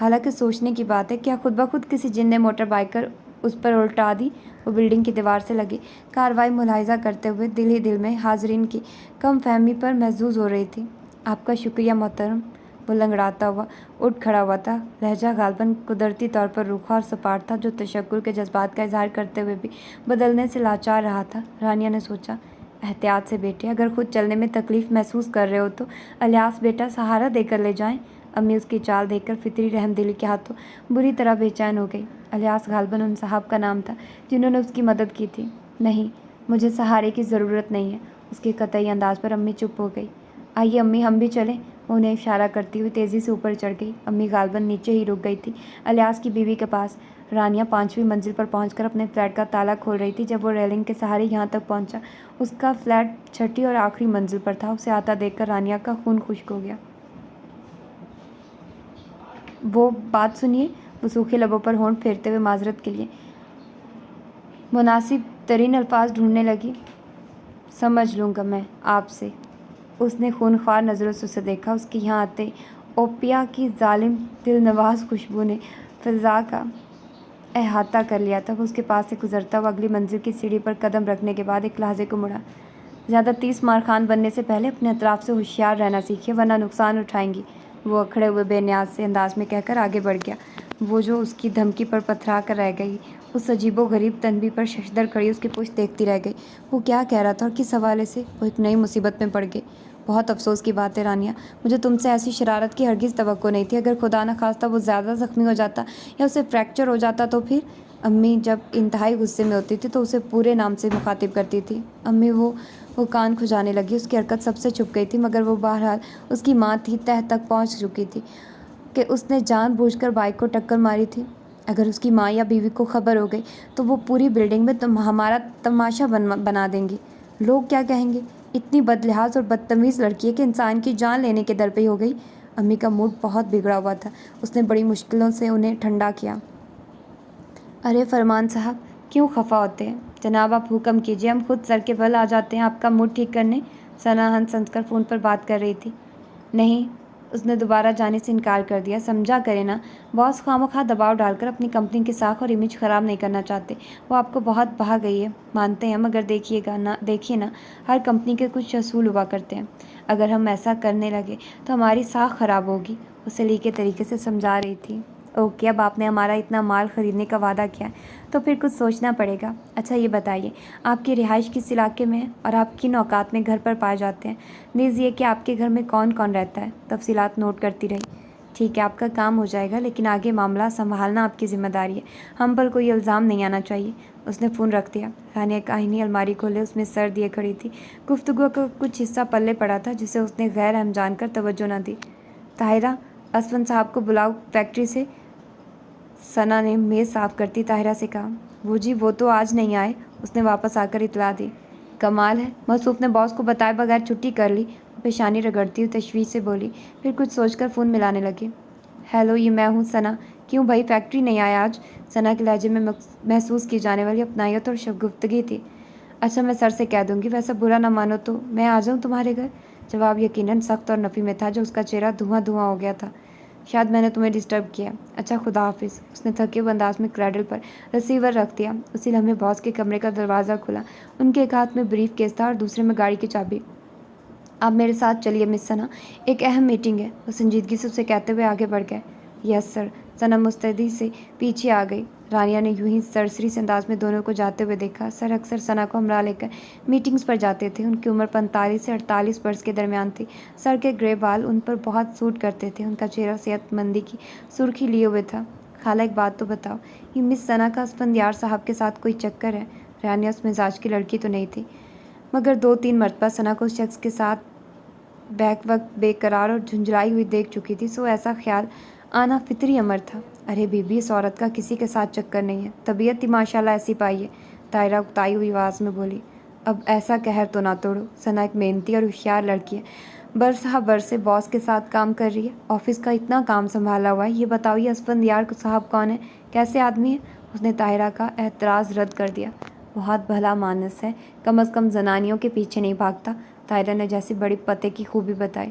حالانکہ سوچنے کی بات ہے، کیا خود بخود کسی جن نے موٹر بائک کر اس پر الٹا دی؟ وہ بلڈنگ کی دیوار سے لگی کارروائی ملاحظہ کرتے ہوئے دل ہی دل میں حاضرین کی کم فہمی پر محظوظ ہو رہی تھی۔ آپ کا شکریہ محترم، وہ لنگڑاتا ہوا اٹھ کھڑا ہوا تھا۔ لہجہ غالباً قدرتی طور پر روکھا اور سپاٹ تھا، جو تشکر کے جذبات کا اظہار کرتے ہوئے بھی بدلنے سے لاچار رہا تھا۔ رانیہ نے سوچا، احتیاط سے بیٹے، اگر خود چلنے میں تکلیف محسوس کر رہے ہو تو الیاس بیٹا سہارا دے کر لے جائیں۔ امی اس کی چال دیکھ کر فطری رحم دلی کے ہاتھوں بری طرح بے چین ہو گئی۔ الیاس غالباً ان صاحب کا نام تھا جنہوں نے اس کی مدد کی تھی۔ نہیں، مجھے سہارے کی ضرورت نہیں ہے۔ اس کے قطعی انداز پر امی چپ ہو گئی۔ آئیے امی، ہم بھی چلیں، وہ انہیں اشارہ کرتی ہوئی تیزی سے اوپر چڑھ گئی۔ امی غالباً نیچے ہی رک گئی تھی، الیاس کی بیوی کے پاس۔ رانیہ 5ویں منزل پر پہنچ کر اپنے فلیٹ کا تالا کھول رہی تھی جب وہ ریلنگ کے سہارے یہاں تک پہنچا۔ اس کا فلیٹ 6ٹھی اور آخری منزل پر تھا۔ اسے آتا دیکھ کر رانیہ کا خون خشک ہو گیا۔ وہ بات سنیے، وہ سوکھے لبوں پر ہونٹ پھیرتے ہوئے معذرت کے لیے مناسب ترین الفاظ ڈھونڈنے لگی۔ سمجھ لوں گا میں آپ سے۔ اس نے خونخوار نظروں سے اسے دیکھا۔ اس کے یہاں آتے اوپیا کی ظالم دل نواز خوشبو نے فضا کا احاطہ کر لیا تھا۔ وہ اس کے پاس سے گزرتا ہوا اگلی منزل کی سیڑھی پر قدم رکھنے کے بعد ایک لحظے کو مڑا۔ زیادہ تیس مار خان بننے سے پہلے اپنے اطراف سے ہوشیار رہنا سیکھیے، ورنہ نقصان اٹھائیں گی، وہ اکھڑے ہوئے بے نیاز سے انداز میں کہہ کر آگے بڑھ گیا۔ وہ جو اس کی دھمکی پر پتھرا کر رہ گئی، اس عجیب و غریب تنبیہ پر ششدر کھڑی اس کی پشت دیکھتی رہ گئی۔ وہ کیا کہہ رہا تھا اور کس حوالے سے؟ وہ ایک نئی مصیبت میں پڑ گئی۔ بہت افسوس کی بات ہے رانیہ، مجھے تم سے ایسی شرارت کی ہرگز توقع نہیں تھی۔ اگر خدا نخواستہ وہ زیادہ زخمی ہو جاتا یا اسے فریکچر ہو جاتا تو پھر؟ امی جب انتہائی غصے میں ہوتی تھی تو اسے پورے نام سے مخاطب کرتی تھی۔ امی وہ کان کھجانے لگی۔ اس کی حرکت سب سے چھپ گئی تھی، مگر وہ بہرحال اس کی ماں تھی، تہہ تک پہنچ چکی تھی کہ اس نے جان بوجھ کر بائک کو ٹکر ماری تھی۔ اگر اس کی ماں یا بیوی کو خبر ہو گئی تو وہ پوری بلڈنگ میں ہمارا تماشا بنا دیں گی۔ لوگ کیا کہیں گے؟ اتنی بدلحاظ اور بدتمیز لڑکی ہے کہ انسان کی جان لینے کے در پہ ہی ہو گئی۔ امی کا موڈ بہت بگڑا ہوا تھا۔ اس نے بڑی مشکلوں سے انہیں ٹھنڈا کیا۔ ارے فرمان صاحب، کیوں خفا ہوتے ہیں؟ جناب آپ حکم کیجیے، ہم خود سر کے بل آ جاتے ہیں آپ کا موڈ ٹھیک کرنے۔ ثنا ہنس ہنس کر فون پر بات کر رہی تھی۔ نہیں، اس نے دوبارہ جانے سے انکار کر دیا۔ سمجھا کرے نا، باس خواہ دباؤ ڈال کر اپنی کمپنی کی ساکھ اور امیج خراب نہیں کرنا چاہتے۔ وہ آپ کو بہت بہا گئی ہے، مانتے ہیں، مگر دیکھیے نا، ہر کمپنی کے کچھ اصول ہوا کرتے ہیں۔ اگر ہم ایسا کرنے لگے تو ہماری ساکھ خراب ہوگی، وہ سلیقے طریقے سے سمجھا رہی تھی۔ اوکے، اب آپ نے ہمارا اتنا مال خریدنے کا وعدہ کیا ہے تو پھر کچھ سوچنا پڑے گا۔ اچھا یہ بتائیے، آپ کی رہائش کس علاقے میں ہے اور آپ کن اوقات میں گھر پر پائے جاتے ہیں؟ نیز یہ کہ آپ کے گھر میں کون کون رہتا ہے؟ تفصیلات نوٹ کرتی رہی۔ ٹھیک ہے، آپ کا کام ہو جائے گا، لیکن آگے معاملہ سنبھالنا آپ کی ذمہ داری ہے، ہم پر کوئی الزام نہیں آنا چاہیے۔ اس نے فون رکھ دیا۔ رانیہ کاہنی الماری کھولے اس میں سر دیے کھڑی تھی۔ گفتگو کا کچھ حصہ پلے پڑا تھا جسے اس نے غیر اہم جان کر توجہ نہ دی۔ طاہرہ، اسفند صاحب کو بلاؤ فیکٹری سے، ثنا نے میز صاف کرتی طاہرہ سے کہا۔ وہ جی، وہ تو آج نہیں آئے، اس نے واپس آ کر اطلاع دی۔ کمال ہے، موصوف نے باس کو بتائے بغیر چھٹی کر لی، وہ پیشانی رگڑتی ہوئی تشویش سے بولی، پھر کچھ سوچ کر فون ملانے لگی۔ ہیلو، یہ میں ہوں ثنا۔ کیوں بھائی فیکٹری نہیں آیا آج؟ ثنا کے لہجے میں محسوس کی جانے والی اپنائیت اور شگفتگی تھی۔ اچھا، میں سر سے کہہ دوں گی، ویسا برا نہ مانو تو میں آ جاؤں تمہارے گھر؟ جواب یقیناً سخت اور نفی میں تھا، جو اس کا چہرہ دھواں دھواں ہو گیا تھا۔ شاید میں نے تمہیں ڈسٹرب کیا۔ اچھا، خدا حافظ۔ اس نے تھکے ہوئے انداز میں کریڈل پر ریسیور رکھ دیا۔ اسی لمحے باس کے کمرے کا دروازہ کھلا۔ ان کے ایک ہاتھ میں بریف کیس تھا اور دوسرے میں گاڑی کی چابی۔ آپ میرے ساتھ چلیے مس ثنا، ایک اہم میٹنگ ہے، وہ سنجیدگی سے اسے کہتے ہوئے آگے بڑھ گئے۔ یس سر۔ ثنا مستعدی سے پیچھے آ گئی۔ رانیہ نے یوں ہی سرسری سے انداز میں دونوں کو جاتے ہوئے دیکھا۔ سر اکثر ثنا کو ہمراہ لے کر میٹنگز پر جاتے تھے۔ ان کی عمر 45 سے 48 برس کے درمیان تھی۔ سر کے گرے بال ان پر بہت سوٹ کرتے تھے۔ ان کا چہرہ صحت مندی کی سرخی لیے ہوئے تھا۔ خالہ ایک بات تو بتاؤ، یہ مس ثنا کا اسفندیار صاحب کے ساتھ کوئی چکر ہے؟ رانیہ اس مزاج کی لڑکی تو نہیں تھی، مگر 2-3 مرتبہ ثنا کو اس شخص کے ساتھ بیک وقت بے قرار اور جھنجھلائی ہوئی دیکھ چکی تھی، سو ایسا خیال آنا فطری امر تھا۔ ارے بی بی، اس عورت کا کسی کے ساتھ چکر نہیں ہے، طبیعت ہی ماشاءاللہ ایسی پائی ہے، طاہرہ اکتائی ہوئی آواز میں بولی۔ اب ایسا قہر تو نہ توڑو، ثنا ایک محنتی اور ہوشیار لڑکی ہے، برس ہا برس سے باس کے ساتھ کام کر رہی ہے، آفس کا اتنا کام سنبھالا ہوا ہے۔ یہ بتاؤ، یہ اسفندیار صاحب کون ہے، کیسے آدمی ہے؟ اس نے طاہرہ کا اعتراض رد کر دیا۔ بہت بھلا مانس ہے، کم از کم زنانیوں کے پیچھے نہیں بھاگتا، طاہرہ نے جیسے بڑی پتے کی خوبی بتائی۔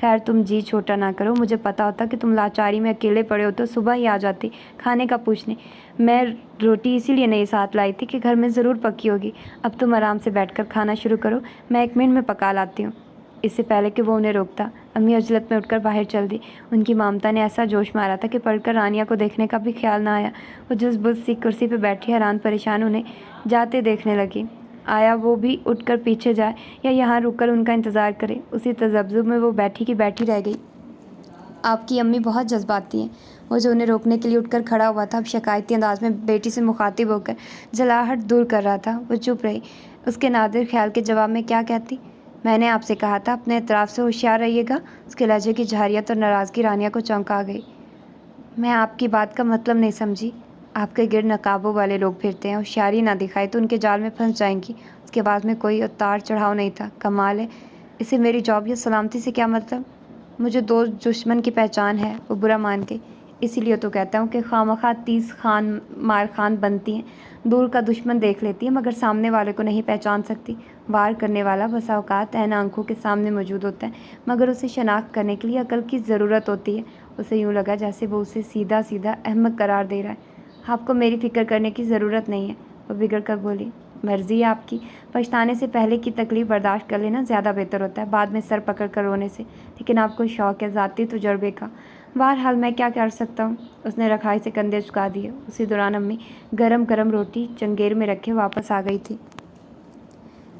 خیر تم جی چھوٹا نہ کرو، مجھے پتا ہوتا کہ تم لاچاری میں اکیلے پڑے ہو تو صبح ہی آ جاتی کھانے کا پوچھنے۔ میں روٹی اسی لیے نہیں ساتھ لائی تھی کہ گھر میں ضرور پکی ہوگی۔ اب تم آرام سے بیٹھ کر کھانا شروع کرو، میں 1 منٹ میں پکا لاتی ہوں۔ اس سے پہلے کہ وہ انہیں روکتا، امی عجلت میں اٹھ کر باہر چل دی۔ ان کی مامتا نے ایسا جوش مارا تھا کہ پڑھ کر رانیہ کو دیکھنے کا بھی خیال نہ آیا۔ وہ جس بز سی کرسی پہ بیٹھی حیران پریشان انہیں جاتے دیکھنے لگی۔ آیا وہ بھی اٹھ کر پیچھے جائے یا یہاں رک کر ان کا انتظار کرے، اسی تذبذب میں وہ بیٹھی کی بیٹھی رہ گئی۔ آپ کی امی بہت جذباتی ہیں۔ وہ جو انہیں روکنے کے لیے اٹھ کر کھڑا ہوا تھا اب شکایتی انداز میں بیٹی سے مخاطب ہو کر جلاہٹ دور کر رہا تھا۔ وہ چپ رہی۔ اس کے نادر خیال کے جواب میں کیا کہتی؟ میں نے آپ سے کہا تھا اپنے اطراف سے ہوشیار رہیے گا۔ اس کے لہجے کی جھاریت اور ناراضگی رانیہ کو چونکا گئی۔ میں آپ کی بات کا مطلب نہیں سمجھی۔ آپ کے گرد نقابوں والے لوگ پھرتے ہیں، ہوشیاری نہ دکھائی تو ان کے جال میں پھنس جائیں گی۔ اس کے بعد میں کوئی اتار چڑھاؤ نہیں تھا۔ کمال ہے، اسے میری جاب یا سلامتی سے کیا مطلب؟ مجھے دوست دشمن کی پہچان ہے، وہ برا مان گئی۔ اسی لیے تو کہتا ہوں کہ خواہ 30 خان مار خان بنتی ہیں، دور کا دشمن دیکھ لیتی ہیں مگر سامنے والے کو نہیں پہچان سکتی۔ وار کرنے والا بسا اوقات عین آنکھوں کے سامنے موجود ہوتا ہے مگر اسے شناخت کرنے کے لیے عقل کی ضرورت ہوتی ہے۔ اسے یوں لگا جیسے وہ اسے سیدھا سیدھا احمق قرار دے رہا ہے۔ آپ کو میری فکر کرنے کی ضرورت نہیں ہے، وہ بگڑ کر بولی۔ مرضی ہے آپ کی، پچھتانے سے پہلے کی تکلیف برداشت کر لینا زیادہ بہتر ہوتا ہے بعد میں سر پکڑ کر رونے سے، لیکن آپ کو شوق ہے ذاتی تجربے کا۔ بہرحال میں کیا کر سکتا ہوں؟ اس نے رکھائی سے کندھے جھکا دیے۔ اسی دوران امی گرم گرم روٹی چنگیر میں رکھے واپس آ گئی تھی۔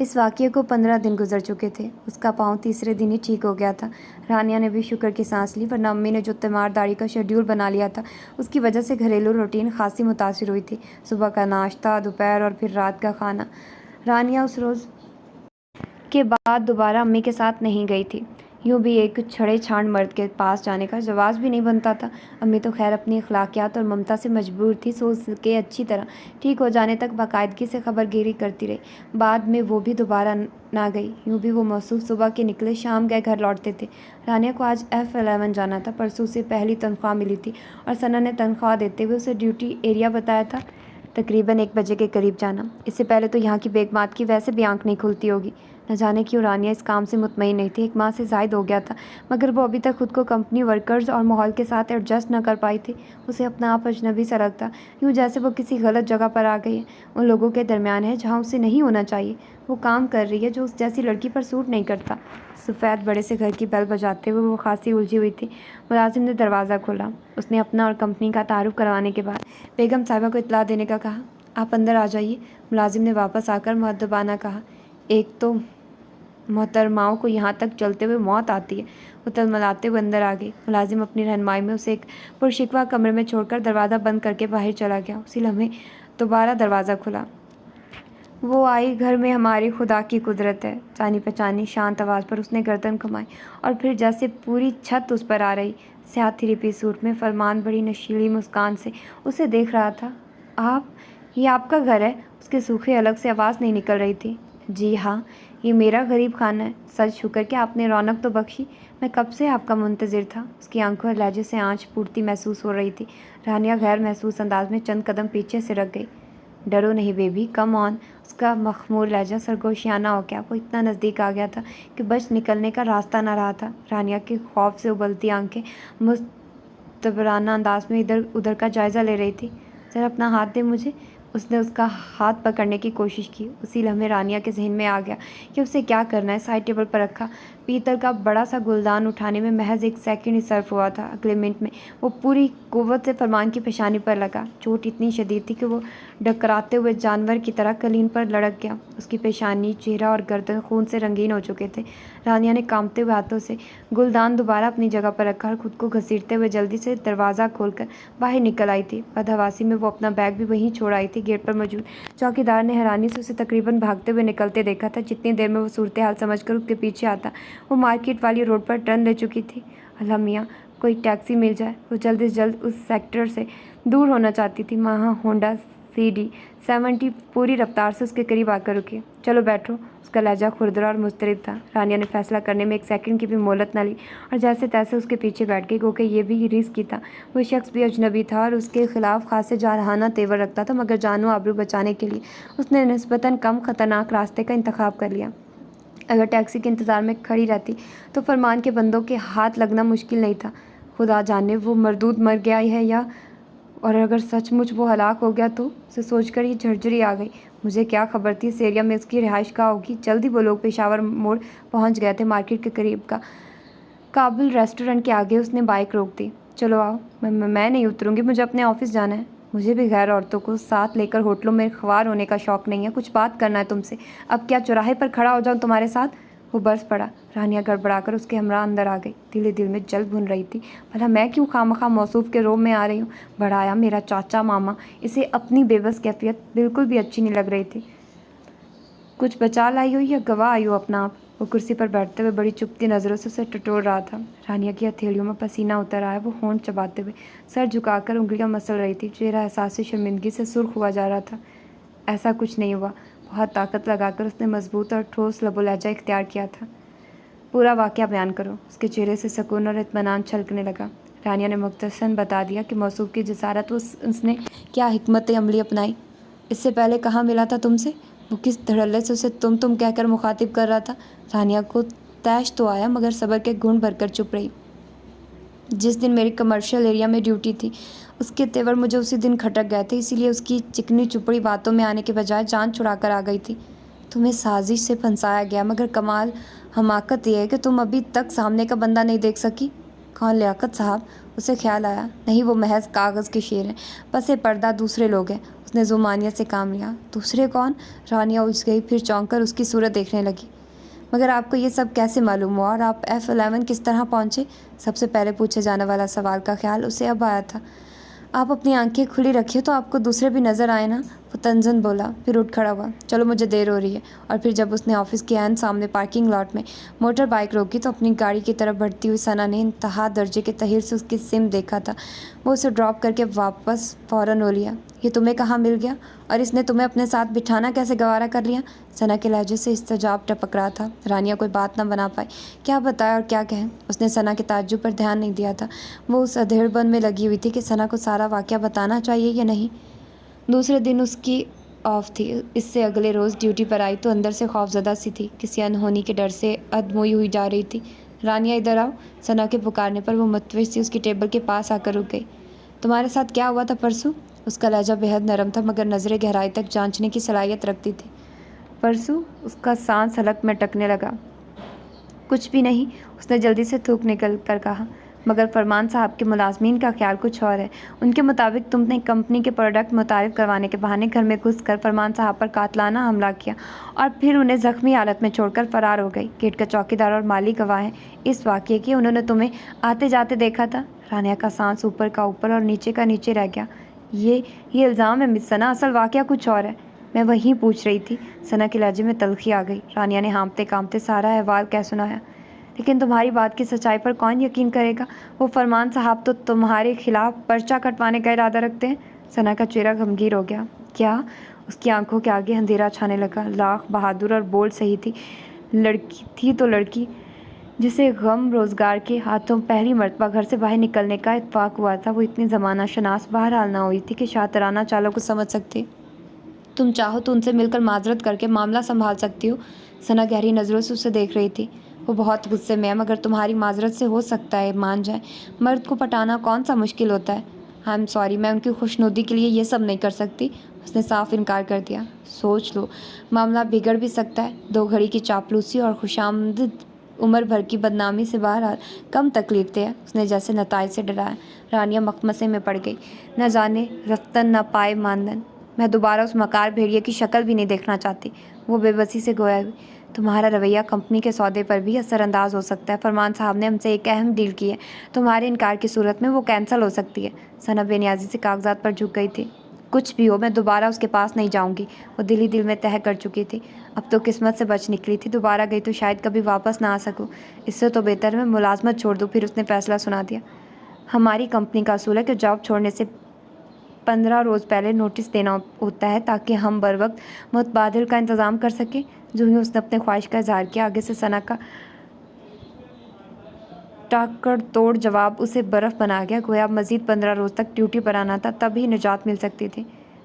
اس واقعے کو 15 دن گزر چکے تھے۔ اس کا پاؤں تیسرے دن ہی ٹھیک ہو گیا تھا۔ رانیہ نے بھی شکر کی سانس لی، ورنہ امی نے جو تیمار داڑھی کا شیڈول بنا لیا تھا اس کی وجہ سے گھریلو روٹین خاصی متاثر ہوئی تھی۔ صبح کا ناشتہ، دوپہر اور پھر رات کا کھانا۔ رانیہ اس روز کے بعد دوبارہ امی کے ساتھ نہیں گئی تھی۔ یوں بھی ایک چھڑے چھانٹ مرد کے پاس جانے کا جواز بھی نہیں بنتا تھا۔ امی تو خیر اپنی اخلاقیات اور ممتا سے مجبور تھی، سو اس کے اچھی طرح ٹھیک ہو جانے تک باقاعدگی سے خبر گیری کرتی رہی۔ بعد میں وہ بھی دوبارہ نہ گئی۔ یوں بھی وہ موصوف صبح کے نکلے شام گئے گھر لوٹتے تھے۔ رانیہ کو آج F11 جانا تھا۔ پرسوں اسے پہلی تنخواہ ملی تھی اور ثنا نے تنخواہ دیتے ہوئے اسے ڈیوٹی ایریا بتایا تھا، تقریباً 1 بجے کے قریب جانا۔ اس سے پہلے تو یہاں کی بیگمات کی ویسے بھی آنکھ نہیں کھلتی ہوگی۔ نہ جانے کیوں رانیہ اس کام سے مطمئن نہیں تھی۔ 1 ماہ سے زائد ہو گیا تھا مگر وہ ابھی تک خود کو کمپنی ورکرز اور ماحول کے ساتھ ایڈجسٹ نہ کر پائی تھی۔ اسے اپنا آپ اجنبی سا لگتا، یوں جیسے وہ کسی غلط جگہ پر آ گئی ہے، ان لوگوں کے درمیان ہے جہاں اسے نہیں ہونا چاہیے۔ وہ کام کر رہی ہے جو اس جیسی لڑکی پر سوٹ نہیں کرتا۔ سفید بڑے سے گھر کی بیل بجاتے ہوئے وہ خاصی الجھی ہوئی تھی۔ ملازم نے دروازہ کھولا۔ اس نے اپنا اور کمپنی کا تعارف کروانے کے بعد بیگم صاحبہ کو اطلاع دینے کا کہا۔ آپ اندر آ جائیے، ملازم نے واپس آ کر مؤدبانہ کہا۔ ایک تو محترماؤں کو یہاں تک چلتے ہوئے موت آتی ہے۔ وہ تلملاتے ہوئے اندر آ گئی۔ ملازم اپنی رہنمائی میں اسے ایک پرشکوہ کمرے میں چھوڑ کر دروازہ بند کر کے باہر چلا گیا۔ اسی لمحے دوبارہ دروازہ کھلا۔ وہ آئی، گھر میں ہماری خدا کی قدرت ہے، جانی پہچانی شانت آواز پر اس نے گردن گھمائی اور پھر جیسے پوری چھت اس پر آ رہی، سیاہ 3 پیس سوٹ میں فرمان بڑی نشیلی مسکان سے اسے دیکھ رہا تھا۔ آپ، یہ آپ کا گھر ہے؟ اس کے سوکھے حلق سے آواز نہیں نکل رہی تھی۔ جی ہاں، یہ میرا غریب خانہ ہے۔ سچ شکر کہ آپ نے رونق تو بخشی، میں کب سے آپ کا منتظر تھا۔ اس کی آنکھوں اور لہجے سے آنچ پھوٹتی محسوس ہو رہی تھی۔ رانیہ غیر محسوس انداز میں چند قدم پیچھے سے رک گئی۔ ڈرو نہیں بیبی، کم آن۔ اس کا مخمور لہجہ سرگوشیانہ ہو گیا۔ وہ اتنا نزدیک آ گیا تھا کہ بچ نکلنے کا راستہ نہ رہا تھا۔ رانیہ کے خوف سے ابلتی آنکھیں مستبرانہ انداز میں ادھر ادھر کا جائزہ لے رہی تھی۔ ذرا اپنا ہاتھ دے مجھے۔ اس نے اس کا ہاتھ پکڑنے کی کوشش کی۔ اسی لمحے رانیہ کے ذہن میں آ گیا کہ اسے کیا کرنا ہے۔ سائڈ ٹیبل پر رکھا پیتل کا بڑا سا گلدان اٹھانے میں محض 1 سیکنڈ ہی صرف ہوا تھا۔ اگلے منٹ میں وہ پوری قوت سے فرمان کی پیشانی پر لگا۔ چوٹ اتنی شدید تھی کہ وہ ڈکراتے ہوئے جانور کی طرح کلین پر لڑک گیا۔ اس کی پیشانی، چہرہ اور گردن خون سے رنگین ہو چکے تھے۔ رانیہ نے کانپتے ہوئے ہاتھوں سے گلدان دوبارہ اپنی جگہ پر رکھا اور خود کو گھسیٹتے ہوئے جلدی سے دروازہ کھول کر باہر نکل آئی تھی۔ بدحواسی میں وہ اپنا بیگ بھی وہیں چھوڑ آئی تھی۔ گیٹ پر موجود چوکیدار نے حیرانی سے اسے تقریباً بھاگتے ہوئے نکلتے دیکھا تھا۔ جتنی دیر میں وہ صورتحال سمجھ کر اس کے پیچھے آتا، وہ مارکیٹ والی روڈ پر ٹرن لے چکی تھی۔ اللہ میاں، کوئی ٹیکسی مل جائے۔ وہ جلد از جلد اس سیکٹر سے دور ہونا چاہتی تھی۔ وہاں ہونڈا CD 70 پوری رفتار سے اس کے قریب آ کر رکی۔ چلو بیٹھو۔ اس کا لہجہ کھردرا اور مضطرب تھا۔ رانیہ نے فیصلہ کرنے میں 1 سیکنڈ کی بھی مہلت نہ لی اور جیسے تیسے اس کے پیچھے بیٹھ گئی، گو کہ یہ بھی رسکی تھا۔ وہ شخص بھی اجنبی تھا اور اس کے خلاف خاصے جارحانہ تیور رکھتا تھا، مگر جان و آبرو بچانے کے لیے اس نے نسبتاً کم خطرناک راستے کا انتخاب کر لیا۔ اگر ٹیکسی کے انتظار میں کھڑی رہتی تو فرمان کے بندوں کے ہاتھ لگنا مشکل نہیں تھا۔ خدا جانے وہ مردود مر گیا ہے یا اور اگر سچ مچ وہ ہلاک ہو گیا تو اسے سوچ کر ہی جھرجھری آ گئی۔ مجھے کیا خبر تھی اس ایریا میں اس کی رہائش گاہ ہوگی۔ جلدی وہ لوگ پشاور موڑ پہنچ گئے تھے۔ مارکیٹ کے قریب کا کابل ریسٹورنٹ کے آگے اس نے بائک روک دی۔ چلو آؤ، میں نہیں اتروں گی، مجھے اپنے آفس جانا ہے۔ مجھے بھی غیر عورتوں کو ساتھ لے کر ہوٹلوں میں خوار ہونے کا شوق نہیں ہے، کچھ بات کرنا ہے تم سے۔ اب کیا چوراہے پر کھڑا ہو جاؤں تمہارے ساتھ؟ وہ برس پڑا۔ رانیہ گڑبڑا کر اس کے ہمراہ اندر آ گئی، دل ہی دل میں جل بھن رہی تھی۔ بھلا میں کیوں خواہ موصوف کے روب میں آ رہی ہوں؟ بڑھایا میرا چاچا ماما، اسے اپنی بے بس کیفیت بالکل بھی اچھی نہیں لگ رہی تھی۔ کچھ بچا لائی ہو یا گواہ آئی ہو اپنا آپ؟ وہ کرسی پر بیٹھتے ہوئے بڑی چپتی نظروں سے اسے ٹٹول رہا تھا۔ رانیہ کی ہتھیلیوں میں پسینہ اتر آیا، وہ ہونٹ چباتے ہوئے سر جھکا کر انگلیاں مسل رہی تھی، چہرہ احساسی شرمندگی سے سرخ ہوا جا رہا تھا۔ ایسا کچھ نہیں ہوا، بہت طاقت لگا کر اس نے مضبوط اور ٹھوس لب و لہجہ اختیار کیا تھا۔ پورا واقعہ بیان کرو۔ اس کے چہرے سے سکون اور اطمینان چھلکنے لگا۔ رانیہ نے مختصراً بتا دیا کہ موصوف کی جسارت اس نے کیا حکمت عملی اپنائی۔ اس سے پہلے کہاں ملا تھا تم سے؟ وہ کس دھڑلے سے اسے تم کہہ کر مخاطب کر رہا تھا؟ رانیہ کو طیش تو آیا مگر صبر کے گھونٹ بھر کر چپ رہی۔ جس دن میری کمرشل ایریا میں ڈیوٹی تھی، اس کے تیور مجھے اسی دن کھٹک گئے تھے، اسی لیے اس کی چکنی چپڑی باتوں میں آنے کے بجائے جان چھڑا کر آ گئی تھی۔ تمہیں سازش سے پھنسایا گیا، مگر کمال حماقت یہ ہے کہ تم ابھی تک سامنے کا بندہ نہیں دیکھ سکی۔ کون؟ لیاقت صاحب؟ اسے خیال آیا، نہیں، وہ محض کاغذ کے شیر ہیں، پس پردہ دوسرے لوگ ہیں۔ اس نے ذومانیت سے کام لیا۔ دوسرے کون؟ رانیہ الجھ گئی، پھر چونک کر اس کی صورت دیکھنے لگی۔ مگر آپ کو یہ سب کیسے معلوم ہوا اور آپ F11 کس طرح پہنچے؟ سب سے پہلے پوچھے جانے والا سوال کا خیال اسے اب آیا تھا۔ آپ اپنی آنکھیں کھلی رکھیے تو آپ کو دوسرے بھی نظر آئے نا، وہ طنزاً بولا، پھر اٹھ کھڑا ہوا۔ چلو مجھے دیر ہو رہی ہے۔ اور پھر جب اس نے آفس کے عین سامنے پارکنگ لاٹ میں موٹر بائک روکی تو اپنی گاڑی کی طرف بڑھتی ہوئی ثنا نے انتہا درجے کے تحیر سے اس کی سمت دیکھا تھا۔ وہ اسے ڈراپ کر کے واپس فوراً ہو لیا۔ یہ تمہیں کہاں مل گیا؟ اور اس نے تمہیں اپنے ساتھ بٹھانا کیسے گوارا کر لیا؟ ثنا کے لہجے سے استجاب ٹپک رہا تھا۔ رانیہ کوئی بات نہ بنا پائی، کیا بتائے اور کیا کہیں؟ اس نے ثنا کے تعجب پر دھیان نہیں دیا تھا۔ وہ اس ادھیڑ بن میں لگی ہوئی تھی کہ ثنا کو سارا واقعہ بتانا چاہیے یا نہیں۔ دوسرے دن اس کی آف تھی، اس سے اگلے روز ڈیوٹی پر آئی تو اندر سے خوفزدہ سی تھی، کسی انہونی کے ڈر سے ادموئی ہوئی جا رہی تھی۔ رانیہ ادھر آؤ۔ ثنا کے پکارنے پر وہ متوج سی اس کی ٹیبل کے پاس آ کر رک گئی۔ تمہارے ساتھ کیا ہوا تھا پرسوں؟ اس کا لہجہ بےحد نرم تھا مگر نظریں گہرائی تک جانچنے کی صلاحیت رکھتی تھی۔ پرسوں؟ اس کا سانس حلق میں اٹکنے لگا۔ کچھ بھی نہیں، اس نے جلدی سے تھوک نکل کر کہا، مگر فرمان صاحب کے ملازمین کا خیال کچھ اور ہے۔ ان کے مطابق تم نے کمپنی کے پروڈکٹ متعارف کروانے کے بہانے گھر میں گھس کر فرمان صاحب پر قاتلانہ حملہ کیا اور پھر انہیں زخمی حالت میں چھوڑ کر فرار ہو گئی۔ گیٹ کا چوکیدار اور مالی گواہ ہیں اس واقعے کی، انہوں نے تمہیں آتے جاتے دیکھا تھا۔ رانیہ کا سانس اوپر کا اوپر اور نیچے کا نیچے رہ گیا۔ یہ الزام ہے مس ثنا، اصل واقعہ کچھ اور ہے۔ میں وہی پوچھ رہی تھی۔ ثنا کے لہجے میں تلخی آ گئی۔ رانیہ نے ہانپتے کانپتے سارا احوال کہہ سنایا۔ لیکن تمہاری بات کی سچائی پر کون یقین کرے گا؟ وہ فرمان صاحب تو تمہارے خلاف پرچہ کٹوانے کا ارادہ رکھتے ہیں۔ ثنا کا چہرہ غمگین ہو گیا۔ کیا؟ اس کی آنکھوں کے آگے اندھیرا چھانے لگا۔ لاکھ بہادر اور بولڈ صحیح تھی، لڑکی تھی تو لڑکی جسے غم روزگار کے ہاتھوں پہلی مرتبہ گھر سے باہر نکلنے کا اتفاق ہوا تھا، وہ اتنی زمانہ شناس بہرحال نہ ہوئی تھی کہ شاطرانہ چالوں کو سمجھ سکتی۔ تم چاہو تو ان سے مل کر معذرت کر کے معاملہ سنبھال سکتی ہو۔ ثنا گہری نظروں سے اسے دیکھ رہی تھی۔ وہ بہت غصے میں ہے مگر تمہاری معذرت سے ہو سکتا ہے مان جائیں۔ مرد کو پٹانا کون سا مشکل ہوتا ہے؟ آئی ایم سوری، میں ان کی خوشنودی کے لیے یہ سب نہیں کر سکتی۔ اس نے صاف انکار کر دیا۔ سوچ لو، معاملہ بگڑ بھی سکتا ہے۔ 2 گھڑی کی چاپلوسی اور خوشامد عمر بھر کی بدنامی سے بہرحال کم تکلیف دہ ہے۔ اس نے جیسے نتائج سے ڈرایا۔ رانیہ مخمصے میں پڑ گئی۔ نہ جانے رفتن نہ پائے ماندن، میں دوبارہ اس مکار بھیڑیے کی شکل بھی نہیں دیکھنا چاہتی۔ وہ بے بسی سے گویا ہوئی۔ تمہارا رویہ کمپنی کے سودے پر بھی اثر انداز ہو سکتا ہے۔ فرمان صاحب نے ہم سے ایک اہم ڈیل کی ہے، تمہارے انکار کی صورت میں وہ کینسل ہو سکتی ہے۔ ثنا بے نیازی سے کاغذات پر جھک گئی تھی۔ کچھ بھی ہو، میں دوبارہ اس کے پاس نہیں جاؤں گی۔ وہ دل ہی دل میں تہہ کر چکی تھی۔ اب تو قسمت سے بچ نکلی تھی، دوبارہ گئی تو شاید کبھی واپس نہ آ سکوں۔ اس سے تو بہتر میں ملازمت چھوڑ دوں۔ پھر اس نے فیصلہ سنا دیا۔ ہماری کمپنی کا اصول ہے کہ جاب چھوڑنے سے 15 روز پہلے نوٹس دینا ہوتا ہے تاکہ ہم بروقت متبادل کا انتظام کر سکیں۔ جو ہی اس نے اپنے خواہش کا اظہار کیا، آگے سے ثنا کا ٹاکڑ توڑ جواب اسے برف بنا گیا، گویا اب مزید 15 روز تک ڈیوٹی پر آنا تھا، تب ہی نجات مل سکتی تھی۔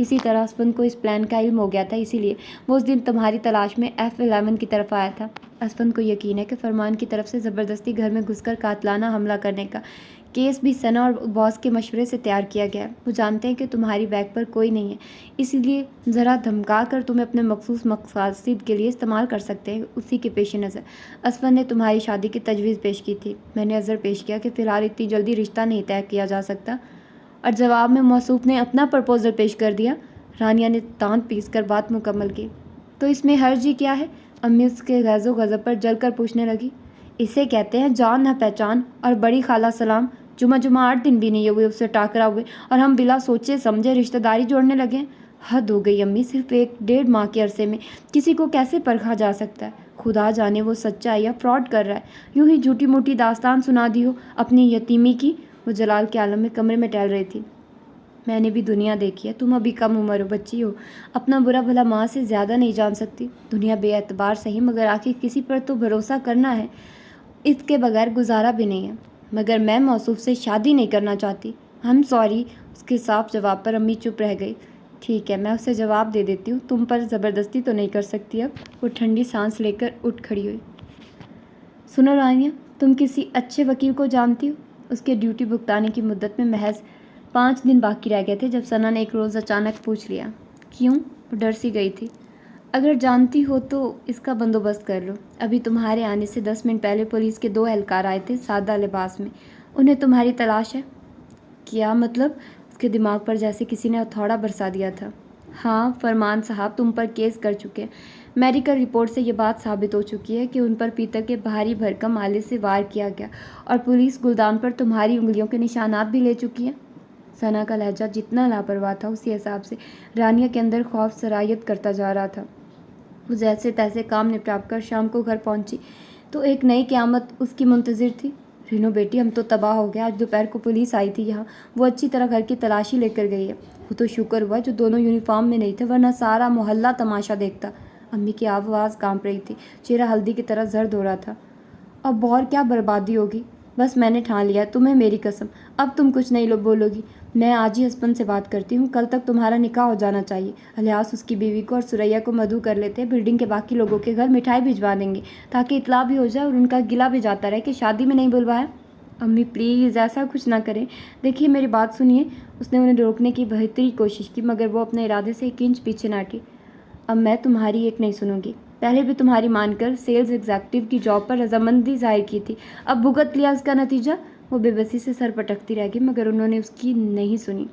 کسی طرح اسفند کو اس پلان کا علم ہو گیا تھا، اسی لیے وہ اس دن تمہاری تلاش میں F11 کی طرف آیا تھا۔ اسفند کو یقین ہے کہ فرمان کی طرف سے زبردستی گھر میں گھس کر قاتلانہ حملہ کرنے کا کیس بھی ثنا اور باس کے مشورے سے تیار کیا گیا ہے۔ وہ جانتے ہیں کہ تمہاری بیگ پر کوئی نہیں ہے، اسی لیے ذرا دھمکا کر تمہیں اپنے مخصوص مقاصد کے لیے استعمال کر سکتے ہیں۔ اسی کے پیش نظر اسفند نے تمہاری شادی کی تجویز پیش کی تھی۔ میں نے عذر پیش کیا کہ فی الحال اتنی جلدی رشتہ نہیں طے کیا جا سکتا، اور جواب میں موصوف نے اپنا پرپوزل پیش کر دیا۔ رانیہ نے دانت پیس کر بات مکمل کی۔ تو اس میں حرج ہی کیا ہے؟ امی اس کے غیظ و غضب پر جل کر پوچھنے لگی۔ اسے کہتے ہیں جان نہ پہچان، اور بڑی خالہ سلام جمعہ 8 دن بھی نہیں ہوئے اس سے ٹاکرا ہوئے، اور ہم بلا سوچے سمجھے رشتہ داری جوڑنے لگے۔ حد ہو گئی امی، صرف 1-1.5 ماہ کے عرصے میں کسی کو کیسے پرکھا جا سکتا ہے؟ خدا جانے وہ سچا ہے یا فراڈ کر رہا ہے۔ یوں ہی جھوٹی موٹی داستان سنا دی ہو اپنی یتیمی کی۔ وہ جلال کے عالم میں کمرے میں ٹہل رہی تھی۔ میں نے بھی دنیا دیکھی ہے، تم ابھی کم عمر ہو، بچی ہو، اپنا برا بھلا ماں سے زیادہ نہیں جان سکتی۔ دنیا بے اعتبار صحیح، مگر آخر کسی پر تو بھروسہ کرنا ہے، اس کے بغیر گزارا بھی نہیں ہے۔ مگر میں موصوف سے شادی نہیں کرنا چاہتی۔ ہم سوری۔ اس کے صاف جواب پر امی چپ رہ گئی۔ ٹھیک ہے، میں اسے جواب دے دیتی ہوں، تم پر زبردستی تو نہیں کر سکتی اب۔ وہ ٹھنڈی سانس لے کر اٹھ کھڑی ہوئی۔ سنو رانیہ، تم کسی اچھے وکیل کو جانتی ہو؟ اس کے ڈیوٹی بھگتانے کی مدت میں محض 5 دن باقی رہ گئے تھے جب ثنا نے ایک روز اچانک پوچھ لیا۔ کیوں؟ وہ ڈر سی گئی تھی۔ اگر جانتی ہو تو اس کا بندوبست کر لو۔ ابھی تمہارے آنے سے 10 منٹ پہلے پولیس کے 2 اہلکار آئے تھے سادہ لباس میں، انہیں تمہاری تلاش ہے۔ کیا مطلب؟ اس کے دماغ پر جیسے کسی نے ہتھوڑا برسا دیا تھا۔ ہاں، فرمان صاحب تم پر کیس کر چکے ہیں۔ میڈیکل رپورٹ سے یہ بات ثابت ہو چکی ہے کہ ان پر پیتل کے بھاری بھرکم آلے سے وار کیا گیا، اور پولیس گلدان پر تمہاری انگلیوں کے نشانات بھی لے چکی ہے۔ ثنا کا لہجہ جتنا لاپرواہ تھا، اسی حساب سے رانیہ کے اندر خوف سرایت کرتا جا رہا تھا۔ وہ جیسے تیسے کام نپٹا کر شام کو گھر پہنچی تو ایک نئی قیامت اس کی منتظر تھی۔ رینو بیٹی، ہم تو تباہ ہو گیا۔ آج دوپہر کو پولیس آئی تھی یہاں، وہ اچھی طرح گھر کی تلاشی لے کر گئی ہے۔ وہ تو شکر ہوا جو دونوں یونیفارم میں نہیں تھے، ورنہ سارا محلہ تماشا دیکھتا۔ امی کی آواز کانپ رہی تھی، چہرہ ہلدی کی طرح زرد ہو رہا تھا۔ اب اور کیا بربادی ہوگی؟ بس میں نے ٹھان لیا ہے، تمہیں میری قسم، اب تم کچھ نہیں بولو گی۔ میں آج ہی اسپن سے بات کرتی ہوں، کل تک تمہارا نکاح ہو جانا چاہیے۔ الیاس اس کی بیوی کو اور سریا کو مدعو کر لیتے، بلڈنگ کے باقی لوگوں کے گھر مٹھائی بھجوا دیں گے تاکہ اطلاع بھی ہو جائے اور ان کا گلہ بھی جاتا رہے کہ شادی میں نہیں بلوایا۔ امی پلیز ایسا کچھ نہ کریں، دیکھیے میری بات سنیے۔ اس نے انہیں روکنے کی بہتری کوشش کی، مگر وہ اپنے ارادے سے 1 انچ پیچھے نہ ہٹی۔ اب میں تمہاری ایک نہیں سنوں گی۔ پہلے بھی تمہاری مان کر سیلز ایگزیکٹو کی جاب پر رضامندی ظاہر کی تھی، اب بھگت لیا اس کا نتیجہ۔ وہ بے بسی سے سر پٹکتی رہ گئی، مگر انہوں نے اس کی نہیں سنی۔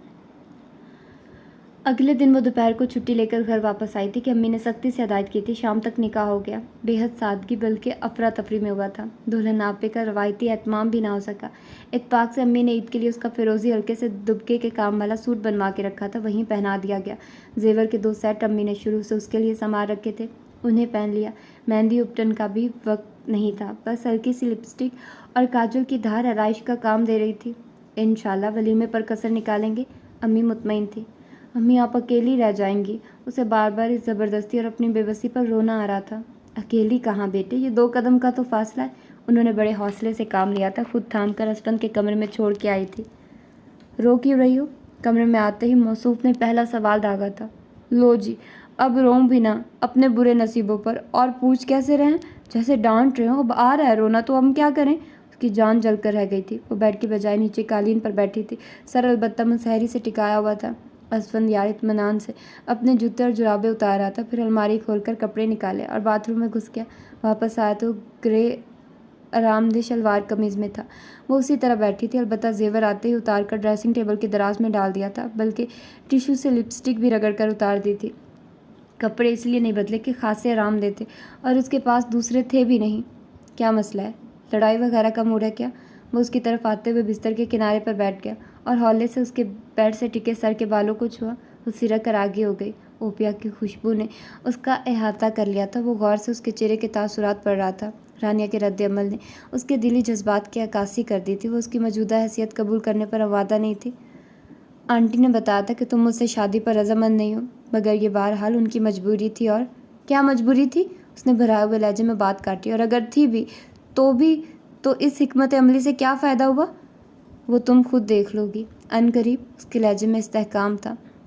اگلے دن وہ دوپہر کو چھٹی لے کر گھر واپس آئی تھی کہ امی نے سختی سے ہدایت کی تھی، شام تک نکاح ہو گیا۔ بے حد سادگی بلکہ افراتفری میں ہوا تھا۔ دلہن ناپے کا روایتی اہتمام بھی نہ ہو سکا۔ اتفاق سے امی نے عید کے لیے اس کا فیروزی ہلکے سے دبکے کے کام والا سوٹ بنوا کے رکھا تھا، وہیں پہنا دیا گیا۔ زیور کے 2 سیٹ امی نے شروع سے اس کے لیے سنوار رکھے تھے، انہیں پہن لیا۔ مہندی اپٹن کا بھی وقت نہیں تھا، بس ہلکی سی لپسٹک اور کاجل کی دھار آرائش کا کام دے رہی تھی۔ انشاءاللہ ولیمے پر کسر نکالیں گے، امی مطمئن تھی۔ امی آپ اکیلی رہ جائیں گی۔ اسے بار بار اس زبردستی اور اپنی بے بسی پر رونا آ رہا تھا۔ اکیلی کہاں بیٹے، یہ 2 قدم کا تو فاصلہ ہے۔ انہوں نے بڑے حوصلے سے کام لیا تھا، خود تھام کر اسفند کے کمرے میں چھوڑ کے آئی تھی۔ رو کیوں رہی ہو؟ کمرے میں آتے ہی موصوف نے پہلا سوال داغا تھا۔ لو جی، اب روؤں بھی نہ اپنے برے نصیبوں پر، اور پوچھ کیسے رہیں؟ جیسے ڈانٹ رہے ہو، اب آ رہا ہے رونا تو ہم کیا کریں؟ اس کی جان جل کر رہ گئی تھی۔ وہ بیڈ کی بجائے نیچے قالین پر بیٹھی تھی، سر البتہ مسحری سے ٹکایا ہوا تھا۔ اسفند یار اطمینان سے اپنے جوتے اور جرابیں اتار رہا تھا، پھر الماری کھول کر کپڑے نکالے اور باتھ روم میں گھس گیا۔ واپس آیا تو گرے آرام دہ شلوار قمیض میں تھا۔ وہ اسی طرح بیٹھی تھی، البتہ زیور آتے ہی اتار کر ڈریسنگ ٹیبل کے دراز میں ڈال دیا تھا، بلکہ ٹیشو سے لپسٹک بھی رگڑ کر اتار دی تھی۔ کپڑے اس لیے نہیں بدلے کہ خاصے آرام دہ تھے، اور اس کے پاس دوسرے تھے بھی نہیں۔ کیا مسئلہ ہے؟ لڑائی وغیرہ کا موڈ ہے کیا؟ وہ اس کی طرف آتے ہوئے بستر کے کنارے پر بیٹھ گیا اور ہولے سے اس کے بیڈ سے ٹکے سر کے بالوں کو چھوا۔ وہ سرک کر آگے ہو گئی۔ اوپیا کی خوشبو نے اس کا احاطہ کر لیا تھا۔ وہ غور سے اس کے چہرے کے تاثرات پڑھ رہا تھا۔ رانیہ کے رد عمل نے اس کے دلی جذبات کی عکاسی کر دی تھی۔ وہ اس کی موجودہ حیثیت قبول کرنے پر آمادہ نہیں تھی۔ آنٹی نے بتایا تھا کہ تم مجھ سے شادی پر رضامند نہیں ہو، مگر یہ بہرحال ان کی مجبوری تھی۔ اور کیا مجبوری تھی؟ اس نے بھرائے ہوئے لہجے میں بات کاٹی۔ اور اگر تھی بھی تو اس حکمت عملی سے کیا فائدہ ہوا؟ وہ تم خود دیکھ لو گی عنقریب۔ اس کے لہجے میں استحکام تھا۔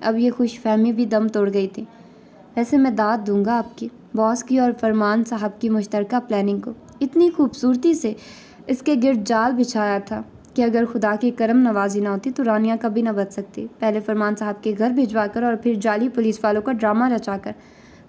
اب یہ خوش فہمی بھی دم توڑ گئی تھی۔ ویسے میں داد دوں گا آپ کی باس کی اور فرمان صاحب کی مشترکہ پلاننگ کو۔ اتنی خوبصورتی سے اس کے گرد جال بچھایا تھا کہ اگر خدا کی کرم نوازی نہ ہوتی تو رانیہ کبھی نہ بچ سکتی، پہلے فرمان صاحب کے گھر بھجوا کر اور پھر جعلی پولیس والوں کا ڈرامہ رچا کر۔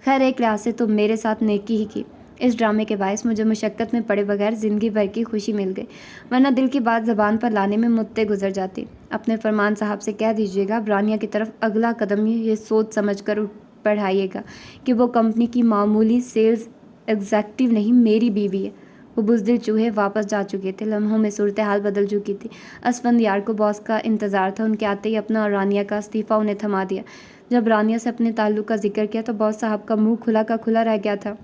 خیر ایک لحاظ سے تو میرے ساتھ نیکی ہی کی، اس ڈرامے کے باعث مجھے مشقت میں پڑے بغیر زندگی بھر کی خوشی مل گئی، ورنہ دل کی بات زبان پر لانے میں مدتیں گزر جاتی۔ اپنے فرمان صاحب سے کہہ دیجیے گا اب رانیہ کی طرف اگلا قدم یہ سوچ سمجھ کر بڑھائیے گا کہ وہ کمپنی کی معمولی سیلز ایگزیکٹو نہیں، میری بیوی ہے۔ وہ بزدل چوہے واپس جا چکے تھے، لمحوں میں صورتحال بدل چکی تھی۔ اسفندیار کو باس کا انتظار تھا، ان کے آتے ہی اپنا اور رانیہ کا استعفیٰ انہیں تھما دیا۔ جب رانیہ سے اپنے تعلق کا ذکر کیا تو باس صاحب کا منہ کھلا کا کھلا رہ گیا تھا۔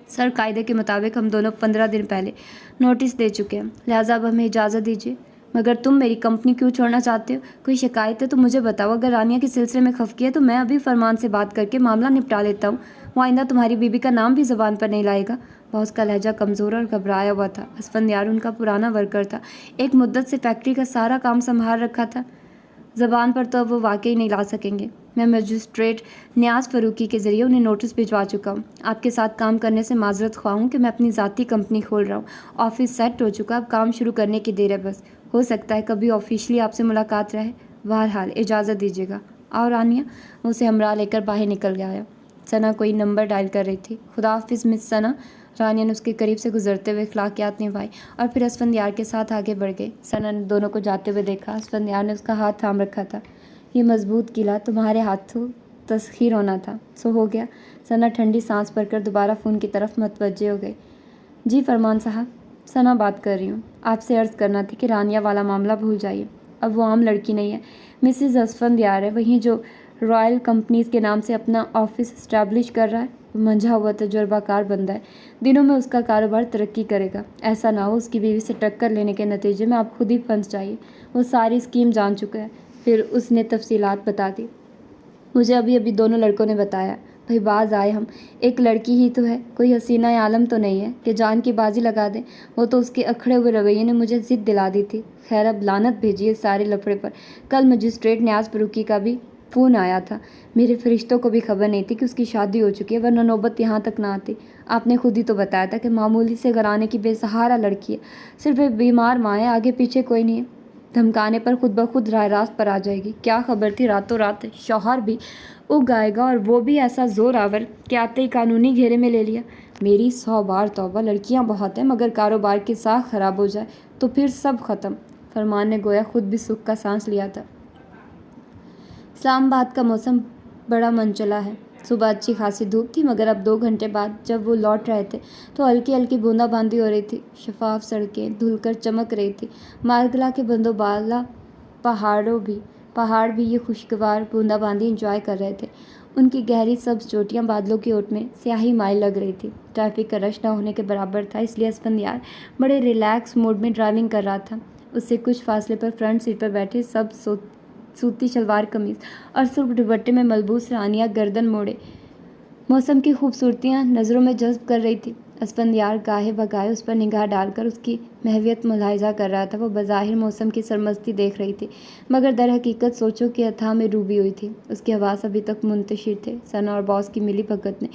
سر قاعدے کے مطابق ہم دونوں 15 دن پہلے نوٹس دے چکے ہیں، لہٰذا اب ہمیں اجازت دیجیے۔ مگر تم میری کمپنی کیوں چھوڑنا چاہتے ہو؟ کوئی شکایت ہے تو مجھے بتاؤ، اگر رانیہ کے سلسلے میں خفگی ہے تو میں ابھی فرمان سے بات کر کے معاملہ نپٹا لیتا ہوں، وہ آئندہ تمہاری بیوی کا نام بھی زبان پر نہیں لائے گا۔ باس کا لہجہ کمزور اور گھبرایا ہوا تھا۔ اسفندیار ان کا پرانا ورکر تھا، ایک مدت سے فیکٹری کا سارا کام سنبھال رکھا تھا، زبان پر تو اب وہ واقعی نہیں لا سکیں گے۔ میں مجسٹریٹ نیاز فاروقی کے ذریعے انہیں نوٹس بھجوا چکا ہوں۔ آپ کے ساتھ کام کرنے سے معذرت خواہ ہوں کہ میں اپنی ذاتی کمپنی کھول رہا ہوں، آفس سیٹ ہو چکا، اب کام شروع کرنے کی دیر ہے بس۔ ہو سکتا ہے کبھی آفیشلی آپ سے ملاقات رہے، بہرحال اجازت دیجیے گا۔ اور رانیہ، وہ اسے ہمراہ لے کر باہر نکل گیا۔ ثنا کوئی نمبر ڈائل کر رہی تھی۔ خدا حافظ مس ثنا، رانیہ نے اس کے قریب سے گزرتے ہوئے اخلاقیات نبھائی اور پھر اسفندیار کے ساتھ آگے بڑھ گئی۔ ثنا نے دونوں کو جاتے ہوئے دیکھا، اسفندیار نے اس کا ہاتھ تھام رکھا تھا۔ یہ مضبوط قلعہ تمہارے ہاتھوں تسخیر ہونا تھا، سو ہو گیا۔ ثنا ٹھنڈی سانس بھر کر دوبارہ فون کی طرف متوجہ ہو گئی۔ جی فرمان صاحب، ثنا بات کر رہی ہوں۔ آپ سے عرض کرنا تھی کہ رانیہ والا معاملہ بھول جائیے، اب وہ عام لڑکی نہیں ہے، مسز اسفندیار ہے، وہیں جو رائل کمپنیز کے نام سے اپنا آفس اسٹیبلش کر رہا ہے۔ وہ منجھا ہوا تجربہ کار بندہ ہے، دنوں میں اس کا کاروبار ترقی کرے گا۔ ایسا نہ ہو اس کی بیوی سے ٹکر لینے کے نتیجے میں آپ خود ہی پھنس جائیے۔ وہ ساری اسکیم جان چکا ہے۔ پھر اس نے تفصیلات بتا دی۔ مجھے ابھی دونوں لڑکوں نے بتایا۔ بھئی باز آئے ہم، ایک لڑکی ہی تو ہے، کوئی حسینہ عالم تو نہیں ہے کہ جان کی بازی لگا دیں۔ وہ تو اس کے اکھڑے ہوئے رویے نے مجھے ضد دلا دی تھی۔ خیر اب لعنت بھیجیے سارے لفڑے پر۔ کل مجسٹریٹ نیاز فاروقی کا بھی فون آیا تھا، میرے فرشتوں کو بھی خبر نہیں تھی کہ اس کی شادی ہو چکی ہے، ورنہ نوبت یہاں تک نہ آتی۔ آپ نے خود ہی تو بتایا تھا کہ معمولی سے گھرانے کی بے سہارا لڑکی ہے، صرف ایک بیمار ماں ہے، آگے پیچھے کوئی نہیں ہے۔ دھمکانے پر خود بخود راہ راست پر آ جائے گی۔ کیا خبر تھی راتوں رات شوہر بھی اگ آئے گا، اور وہ بھی ایسا زور آور کہ آتے ہی قانونی گھیرے میں لے لیا۔ میری 100 بار توبہ، لڑکیاں بہت ہیں مگر کاروبار کی ساکھ خراب ہو جائے تو پھر سب ختم۔ فرمان نے گویا خود بھی سکھ کا سانس لیا تھا۔ اسلام آباد کا موسم بڑا منچلا ہے۔ صبح اچھی خاصی دھوپ تھی مگر اب 2 گھنٹے بعد جب وہ لوٹ رہے تھے تو ہلکی ہلکی بوندا باندی ہو رہی تھی۔ شفاف سڑکیں دھل کر چمک رہی تھی۔ مارگلا کے بندو بالا پہاڑ بھی یہ خوشگوار بوندا باندی انجوائے کر رہے تھے۔ ان کی گہری سبز چوٹیاں بادلوں کی اوٹ میں سیاہی مائل لگ رہی تھی۔ ٹریفک کا رش نہ ہونے کے برابر تھا، اس لیے اسفندیار بڑے ریلیکس موڈ میں ڈرائیونگ کر رہا تھا۔ اس سے کچھ فاصلے پر فرنٹ سیٹ پر بیٹھے سبز سوتی شلوار قمیض اور سرخ دوپٹے میں ملبوس رانیہ گردن موڑے موسم کی خوبصورتیاں نظروں میں جذب کر رہی تھی۔ اسفندیار گاہے بگاہے اس پر نگاہ ڈال کر اس کی محویت ملاحظہ کر رہا تھا۔ وہ بظاہر موسم کی سرمستی دیکھ رہی تھی مگر در حقیقت سوچوں کے اتھاہ میں ڈوبی ہوئی تھی۔ اس کے حواس ابھی تک منتشر تھے۔ ثنا اور باس کی ملی بھگت نے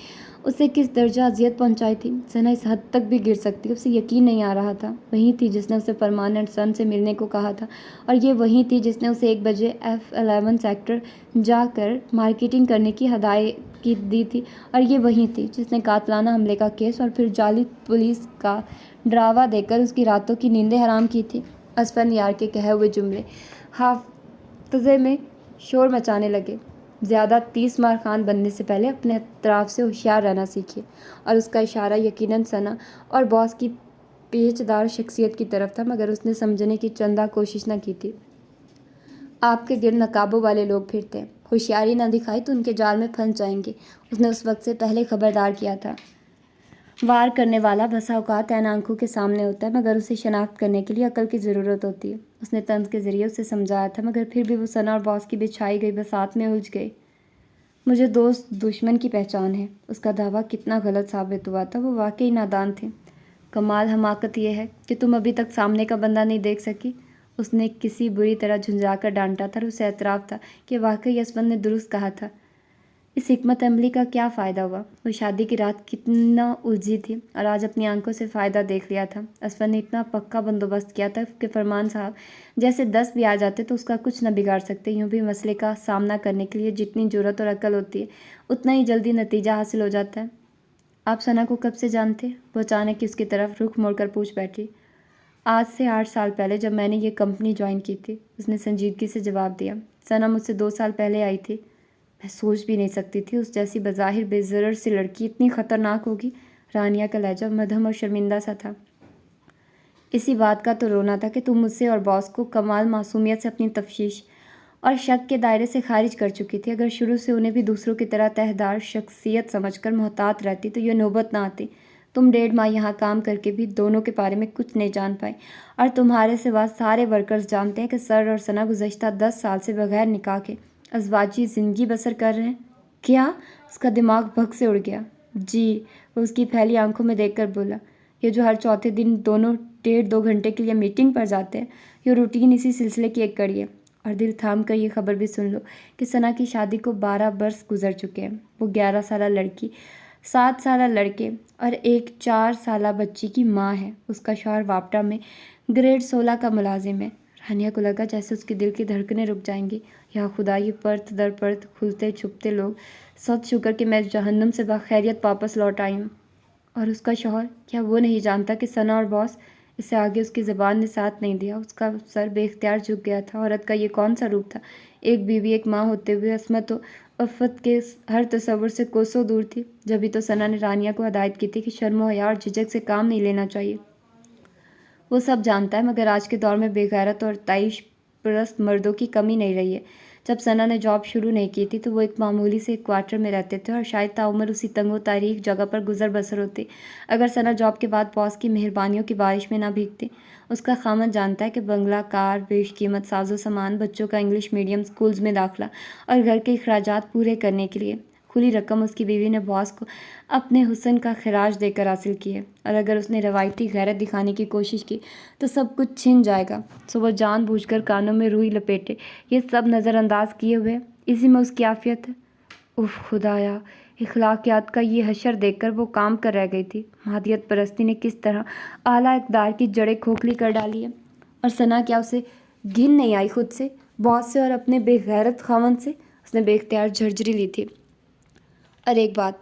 اسے کس درجہ اذیت پہنچائی تھی، ثنا اس حد تک بھی گر سکتی، اسے یقین نہیں آ رہا تھا۔ وہی تھی جس نے اسے فرمان اینڈ سن سے ملنے کو کہا تھا، اور یہ وہی تھی جس نے اسے 1 بجے F11 سیکٹر جا کر مارکیٹنگ کرنے کی ہدایت دی تھی، اور یہ وہی تھی جس نے قاتلانہ حملے کا کیس اور پھر جعلی پولیس کا ڈراوا دے کر اس کی راتوں کی نیندیں حرام کی تھی۔ اسفندیار کے کہے ہوئے جملے حافظے میں شور مچانے لگے۔ زیادہ 30 مار خان بننے سے پہلے اپنے اطراف سے ہوشیار رہنا سیکھیے، اور اس کا اشارہ یقیناً ثنا اور باس کی پیچدار شخصیت کی طرف تھا مگر اس نے سمجھنے کی چندہ کوشش نہ کی تھی۔ آپ کے گرد نقابوں والے لوگ پھرتے ہیں، ہوشیاری نہ دکھائی تو ان کے جال میں پھنس جائیں گے، اس نے اس وقت سے پہلے خبردار کیا تھا۔ وار کرنے والا بسا اوقات عین آنکھوں کے سامنے ہوتا ہے مگر اسے شناخت کرنے کے لیے عقل کی ضرورت ہوتی ہے۔ اس نے طنز کے ذریعے اسے سمجھایا تھا مگر پھر بھی وہ ثنا اور باس کی بچھائی گئی بساط میں الجھ گئی۔ مجھے دوست دشمن کی پہچان ہے۔ اس کا دعویٰ کتنا غلط ثابت ہوا تھا، وہ واقعی نادان تھے۔ کمال حماقت یہ ہے کہ تم ابھی تک سامنے کا بندہ نہیں دیکھ سکی، اس نے کسی بری طرح جھنجھلا کر ڈانٹا تھا اور اسے اعتراف تھا کہ واقعی اسفند نے درست کہا تھا۔ اس حکمت عملی کا کیا فائدہ ہوا؟ وہ شادی کی رات کتنا الجھی تھی اور آج اپنی آنکھوں سے فائدہ دیکھ لیا تھا۔ اسفند نے اتنا پکا بندوبست کیا تھا کہ فرمان صاحب جیسے 10 بھی آ جاتے تو اس کا کچھ نہ بگاڑ سکتے۔ یوں بھی مسئلے کا سامنا کرنے کے لیے جتنی جرأت اور عقل ہوتی ہے اتنا ہی جلدی نتیجہ حاصل ہو جاتا ہے۔ آپ ثنا کو کب سے جانتے؟ وہ اچانک اس کی طرف رخ موڑ کر پوچھ بیٹھی۔ آج سے 8 سال پہلے جب میں نے یہ کمپنی جوائن کی تھی، اس نے سنجیدگی سے جواب دیا۔ ثنا مجھ سے 2 سال پہلے آئی تھی۔ میں سوچ بھی نہیں سکتی تھی اس جیسی بظاہر بے ضرر سی لڑکی اتنی خطرناک ہوگی۔ رانیہ کا لہجہ مدھم اور شرمندہ سا تھا۔ اسی بات کا تو رونا تھا کہ تم مجھ سے اور باس کو کمال معصومیت سے اپنی تفتیش اور شک کے دائرے سے خارج کر چکی تھی۔ اگر شروع سے انہیں بھی دوسروں کی طرح تہدار شخصیت سمجھ کر محتاط رہتی تو یہ نوبت نہ آتی۔ تم 1.5 ماہ یہاں کام کر کے بھی دونوں کے بارے میں کچھ نہیں جان پائی، اور تمہارے سوا سارے ورکرز جانتے ہیں کہ سر اور ثنا گزشتہ 10 سال سے بغیر نکاح کے ازواجی زندگی بسر کر رہے ہیں۔ کیا؟ اس کا دماغ بھگ سے اڑ گیا۔ جی، وہ اس کی پھیلی آنکھوں میں دیکھ کر بولا۔ یہ جو ہر چوتھے دن دونوں 1.5-2 گھنٹے کے لیے میٹنگ پر جاتے ہیں، یہ روٹین اسی سلسلے کی ایک کڑی ہے۔ اور دل تھام کر یہ خبر بھی سن لو کہ ثنا کی شادی کو 12 برس گزر چکے ہیں۔ وہ 11 سالہ لڑکی، 7 سالہ لڑکے اور ایک 4 سالہ بچی کی ماں ہے۔ اس کا شوہر واپڈا میں گریڈ 16 کا ملازم ہے۔ رانیہ کو لگا جیسے اس کے دل کی دھڑکنیں رک جائیں گی۔ یا خدا، یہ پرت در پرت کھلتے چھپتے لوگ، سخت شکر کہ میں جہنم سے بخیریت واپس لوٹ آئی ہوں۔ اور اس کا شوہر، کیا وہ نہیں جانتا کہ ثنا اور باس؟ اس سے آگے اس کی زبان نے ساتھ نہیں دیا۔ اس کا سر بے اختیار جھک گیا تھا۔ عورت کا یہ کون سا روپ تھا؟ ایک بیوی، ایک ماں ہوتے ہوئے عصمت و عفت کے ہر تصور سے کوسوں دور تھی۔ جبھی تو ثنا نے رانیہ کو ہدایت کی تھی کہ شرم و حیا اور جھجک سے کام نہیں لینا چاہیے۔ وہ سب جانتا ہے، مگر آج کے دور میں بے غیرت اور تعیش پرست مردوں کی کمی نہیں رہی ہے۔ جب ثنا نے جاب شروع نہیں کی تھی تو وہ ایک معمولی سے کوارٹر میں رہتے تھے اور شاید تعمر اسی تنگ و تاریک جگہ پر گزر بسر ہوتی اگر ثنا جاب کے بعد باس کی مہربانیوں کی بارش میں نہ بھیگتی۔ اس کا خاوند جانتا ہے کہ بنگلہ، کار، بیش قیمت ساز و سامان، بچوں کا انگلش میڈیم اسکولز میں داخلہ اور گھر کے اخراجات پورے کرنے کے لیے کھلی رقم اس کی بیوی نے باس کو اپنے حسن کا خراج دے کر حاصل کی ہے، اور اگر اس نے روایتی غیرت دکھانے کی کوشش کی تو سب کچھ چھن جائے گا۔ سو وہ جان بوجھ کر کانوں میں روئی لپیٹے یہ سب نظر انداز کیے ہوئے اسی میں اس کی عافیت ہے۔ اف خدایا، اخلاقیات کا یہ حشر دیکھ کر وہ کام کر رہ گئی تھی۔ مادیت پرستی نے کس طرح اعلیٰ اقدار کی جڑیں کھوکھلی کر ڈالی ہے۔ اور ثنا، کیا اسے گھن نہیں آئی خود سے، باس سے اور اپنے بے غیرت خاوند سے؟ اس نے بے اختیار جھرجھری لی تھی۔ اور ایک بات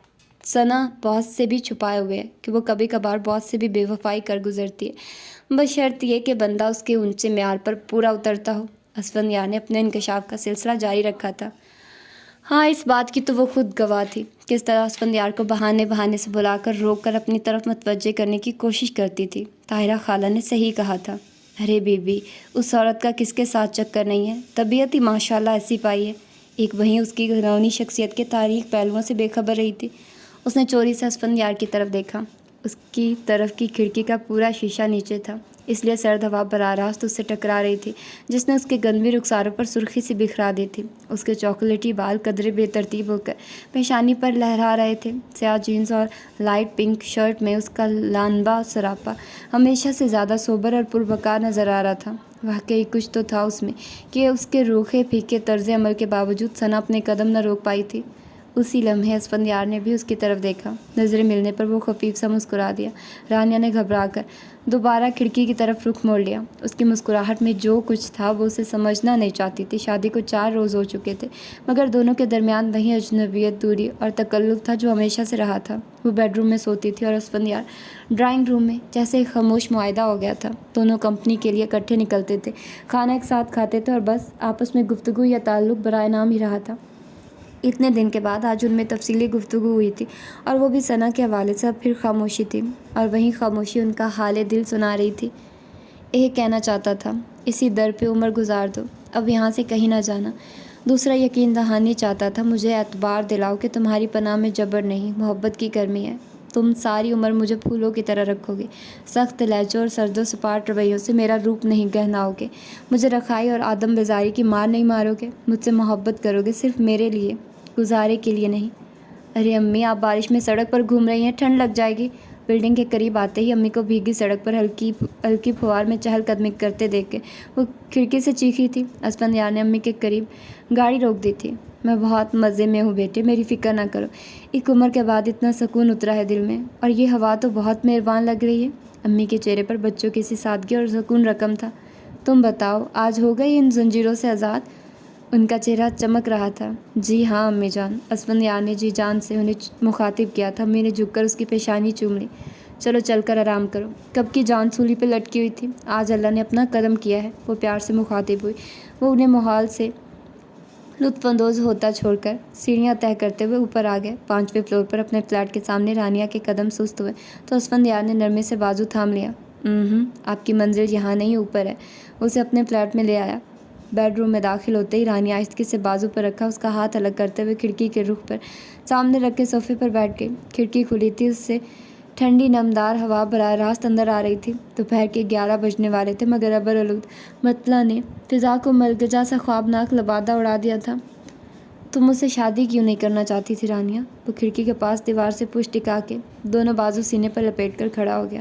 ثنا باس سے بھی چھپائے ہوئے ہے کہ وہ کبھی کبھار باس سے بھی بے وفائی کر گزرتی ہے، بشرط یہ کہ بندہ اس کے اونچے معیار پر پورا اترتا ہو۔ اسفندیار نے اپنے انکشاف کا سلسلہ جاری رکھا تھا۔ ہاں، اس بات کی تو وہ خود گواہ تھی۔ کس طرح اسفندیار کو بہانے سے بلا کر روک کر اپنی طرف متوجہ کرنے کی کوشش کرتی تھی۔ طاہرہ خالہ نے صحیح کہا تھا۔ ارے بی بی، اس عورت کا کس کے ساتھ چکر نہیں ہے؟ طبیعت ہی ماشاءاللہ ایسی پائی ہے۔ ایک وہیں اس کی گھرونی شخصیت کے تاریک پہلوؤں سے بے خبر رہی تھی۔ اس نے چوری سے اسفندیار کی طرف دیکھا۔ اس کی طرف کی کھڑکی کا پورا شیشہ نیچے تھا، اس لیے سرد ہوا براہ راست اس سے ٹکرا رہی تھی، جس نے اس کے گندمی رخساروں پر سرخی سی بکھرا دی تھی۔ اس کے چاکلیٹی بال قدرے بے ترتیب ہو کر پیشانی پر لہرا رہے تھے۔ سیاہ جینز اور لائٹ پنک شرٹ میں اس کا لانبا سراپا ہمیشہ سے زیادہ سوبر اور پروقار نظر آ رہا تھا۔ واقعی کچھ تو تھا اس میں کہ اس کے روکھے پھیکے طرز عمل کے باوجود ثنا اپنے قدم نہ روک پائی تھی۔ اسی لمحے اسفندیار نے بھی اس کی طرف دیکھا۔ نظریں ملنے پر وہ خفیف سا مسکرا دیا۔ رانیہ نے گھبرا کر دوبارہ کھڑکی کی طرف رخ موڑ لیا۔ اس کی مسکراہٹ میں جو کچھ تھا وہ اسے سمجھنا نہیں چاہتی تھی۔ شادی کو 4 روز ہو چکے تھے، مگر دونوں کے درمیان وہی اجنبیت، دوری اور تکلف تھا جو ہمیشہ سے رہا تھا۔ وہ بیڈ روم میں سوتی تھی اور اسفندیار ڈرائنگ روم میں، جیسے ایک خاموش معاہدہ ہو گیا تھا۔ دونوں کمپنی کے لیے اکٹھے نکلتے تھے، کھانا ایک ساتھ کھاتے تھے اور بس آپس میں گفتگو یا تعلق برائے نام ہی رہا تھا۔ اتنے دن کے بعد آج ان میں تفصیلی گفتگو ہوئی تھی، اور وہ بھی ثنا کے حوالے سے۔ اب پھر خاموشی تھی، اور وہی خاموشی ان کا حال دل سنا رہی تھی۔ یہ کہنا چاہتا تھا، اسی در پہ عمر گزار دو، اب یہاں سے کہیں نہ جانا۔ دوسرا یقین دہانی چاہتا تھا، مجھے اعتبار دلاؤ کہ تمہاری پناہ میں جبر نہیں، محبت کی گرمی ہے۔ تم ساری عمر مجھے پھولوں کی طرح رکھو گے، سخت لہجوں اور سرد و سپاٹ رویوں سے میرا روپ نہیں گہناؤ گے، مجھے رکھائی اور آدم بیزاری کی مار نہیں مارو گے، مجھ سے محبت کرو گے صرف میرے لیے، گزارے کے لیے نہیں۔ ارے امی، آپ بارش میں سڑک پر گھوم رہی ہیں، ٹھنڈ لگ جائے گی۔ بلڈنگ کے قریب آتے ہی امی کو بھیگی سڑک پر ہلکی پھوار میں چہل قدمی کرتے دیکھ کے وہ کھڑکی سے چیخی تھی۔ اسفند یار نے امی کے قریب گاڑی روک دی تھی۔ میں بہت مزے میں ہوں بیٹے، میری فکر نہ کرو۔ ایک عمر کے بعد اتنا سکون اترا ہے دل میں، اور یہ ہوا تو بہت مہربان لگ رہی ہے۔ امی کے چہرے پر بچوں کی سی سادگی اور سکون رقم تھا۔ تم بتاؤ، آج ہو گئی ان زنجیروں سے آزاد؟ ان کا چہرہ چمک رہا تھا۔ جی ہاں امی جان، اسفند یار نے جی جان سے انہیں مخاطب کیا تھا۔ امی نے جھک کر اس کی پیشانی چوم لی۔ چلو چل کر آرام کرو، کب کی جان سولی پہ لٹکی ہوئی تھی، آج اللہ نے اپنا قدم کیا ہے، وہ پیار سے مخاطب ہوئی۔ وہ انہیں ماحول سے لطف اندوز ہوتا چھوڑ کر سیڑھیاں طے کرتے ہوئے اوپر آ گئے۔ 5ویں فلور پر اپنے فلیٹ کے سامنے رانیہ کے قدم سست ہوئے تو اسفند یار نے نرمے سے بازو تھام لیا۔ آپ کی منزل یہاں نہیں، اوپر ہے۔ اسے اپنے فلیٹ میں لے آیا۔ بیڈ روم میں داخل ہوتے ہی رانیہ آہستگی سے بازو پر رکھا اس کا ہاتھ الگ کرتے ہوئے کھڑکی کے رخ پر سامنے رکھ کے صوفے پر بیٹھ گئی۔ کھڑکی کھلی تھی، اس سے ٹھنڈی نمدار ہوا براہ راست اندر آ رہی تھی۔ دوپہر کے 11 بجنے والے تھے مگر ابر آلود مطلع نے فضا کو ملگجا سا خوابناک لبادہ اڑا دیا تھا۔ تم مجھ سے شادی کیوں نہیں کرنا چاہتی تھی رانیہ؟ وہ کھڑکی کے پاس دیوار سے پشت ٹکا کے دونوں بازو سینے پر لپیٹ کر کھڑا ہو گیا۔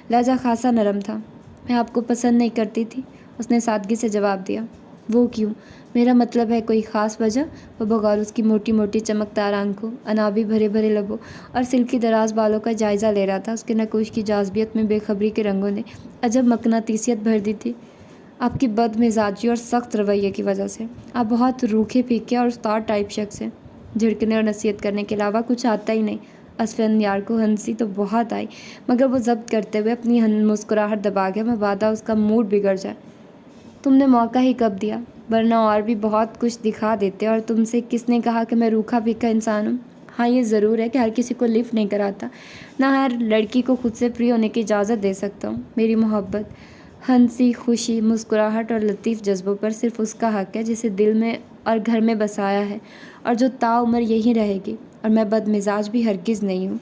لہجہ خاصا نرم تھا۔ میں آپ کو پسند نہیں کرتی تھی، اس نے سادگی سے جواب دیا۔ وہ کیوں؟ میرا مطلب ہے کوئی خاص وجہ؟ وہ بغور اس کی موٹی موٹی چمکدار آنکھوں، انابی بھرے بھرے لبوں اور سلکی دراز بالوں کا جائزہ لے رہا تھا۔ اس کے نقوش کی جاذبیت میں بے خبری کے رنگوں نے عجب مقناطیسیت بھر دی تھی۔ آپ کی بد مزاجی اور سخت رویے کی وجہ سے آپ بہت روکھے پھیکے اور استاد ٹائپ شخص ہیں۔ جھڑکنے اور نصیحت کرنے کے علاوہ کچھ آتا ہی نہیں۔ اسفند یار کو ہنسی تو بہت آئی مگر وہ ضبط کرتے ہوئے اپنی مسکراہٹ دبا گیا۔ مبادا اس کا موڈ بگڑ جائے۔ تم نے موقع ہی کب دیا، ورنہ اور بھی بہت کچھ دکھا دیتے۔ اور تم سے کس نے کہا کہ میں روکھا پھیکا انسان ہوں؟ ہاں یہ ضرور ہے کہ ہر کسی کو لفٹ نہیں کراتا، نہ ہر لڑکی کو خود سے فری ہونے کی اجازت دے سکتا ہوں۔ میری محبت، ہنسی، خوشی، مسکراہٹ اور لطیف جذبوں پر صرف اس کا حق ہے جسے دل میں اور گھر میں بسایا ہے اور جو تا عمر یہی رہے گی۔ اور میں بد مزاج بھی ہرگز نہیں ہوں۔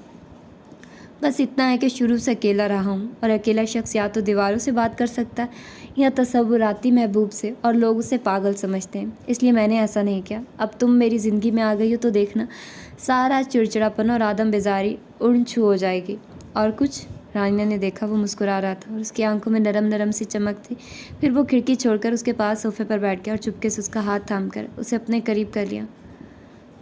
بس اتنا ہے کہ شروع سے اکیلا رہا ہوں، اور اکیلا شخص یا تو دیواروں سے بات کر سکتا ہے یا تصوراتی محبوب سے، اور لوگ اسے پاگل سمجھتے ہیں، اس لیے میں نے ایسا نہیں کیا۔ اب تم میری زندگی میں آ گئی ہو تو دیکھنا سارا چڑچڑاپن اور آدم بیزاری اڑن چھو ہو جائے گی۔ اور کچھ؟ رانیہ نے دیکھا وہ مسکرا رہا تھا اور اس کی آنکھوں میں نرم نرم سی چمک تھی۔ پھر وہ کھڑکی چھوڑ کر اس کے پاس صوفے پر بیٹھ گیا اور چپکے سے اس کا ہاتھ تھام کر اسے اپنے قریب کر لیا۔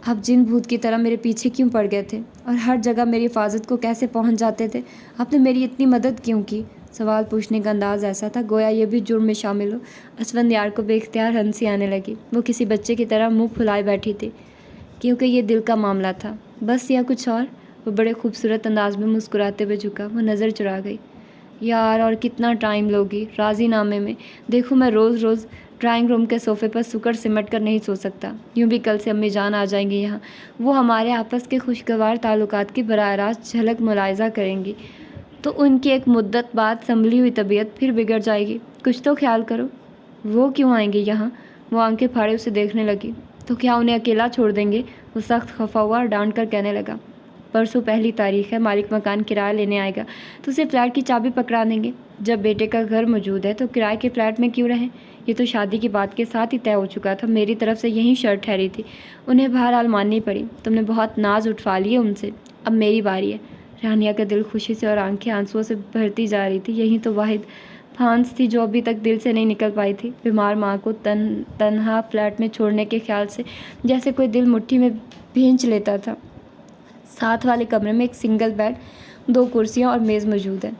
آپ جن بھوت کی طرح میرے پیچھے کیوں پڑ گئے تھے اور ہر جگہ میری حفاظت کو کیسے پہنچ جاتے تھے؟ آپ نے میری اتنی مدد کیوں کی؟ سوال پوچھنے کا انداز ایسا تھا گویا یہ بھی جرم میں شامل ہو۔ اسفند یار کو بے اختیار ہنسی آنے لگی۔ وہ کسی بچے کی طرح منہ پھلائے بیٹھی تھی۔ کیونکہ یہ دل کا معاملہ تھا بس، یا کچھ اور؟ وہ بڑے خوبصورت انداز میں مسکراتے ہوئے جھکا۔ وہ نظر چرا گئی۔ یار اور کتنا ٹائم لوگی؟ راضی نامے میں دیکھو میں روز روز ڈرائنگ روم کے صوفے پر سکڑ سمٹ کر نہیں سو سکتا۔ یوں بھی کل سے امی جان آ جائیں گی یہاں، وہ ہمارے آپس کے خوشگوار تعلقات کی براہ راست جھلک ملاحظہ کریں گی تو ان کی ایک مدت بعد سنبھلی ہوئی طبیعت پھر بگڑ جائے گی۔ کچھ تو خیال کرو۔ وہ کیوں آئیں گے یہاں؟ وہ آنکھیں پھاڑے اسے دیکھنے لگی۔ تو کیا انہیں اکیلا چھوڑ دیں گے؟ وہ سخت خفا ہوا اور ڈانٹ کر کہنے لگا، پرسوں پہلی تاریخ ہے، مالک مکان کرایہ لینے آئے گا تو اسے فلیٹ کی چابی پکڑا دیں گے۔ جب بیٹے کا گھر موجود ہے تو کرائے کے فلیٹ میں کیوں رہیں؟ یہ تو شادی کی بات کے ساتھ ہی طے ہو چکا تھا، میری طرف سے یہی شرط ٹھہری تھی، انہیں بہرحال ماننی پڑی۔ تم نے بہت ناز اٹھوا لیے ان سے، اب میری باری ہے۔ رانیہ کا دل خوشی سے اور آنکھیں آنسوؤں سے بھرتی جا رہی تھی۔ یہی تو واحد پھانس تھی جو ابھی تک دل سے نہیں نکل پائی تھی۔ بیمار ماں کو تنہا فلیٹ میں چھوڑنے کے خیال سے جیسے کوئی دل مٹھی میں بھینچ لیتا تھا۔ ساتھ والے کمرے میں ایک سنگل بیڈ، 2 کرسیاں اور میز موجود ہے۔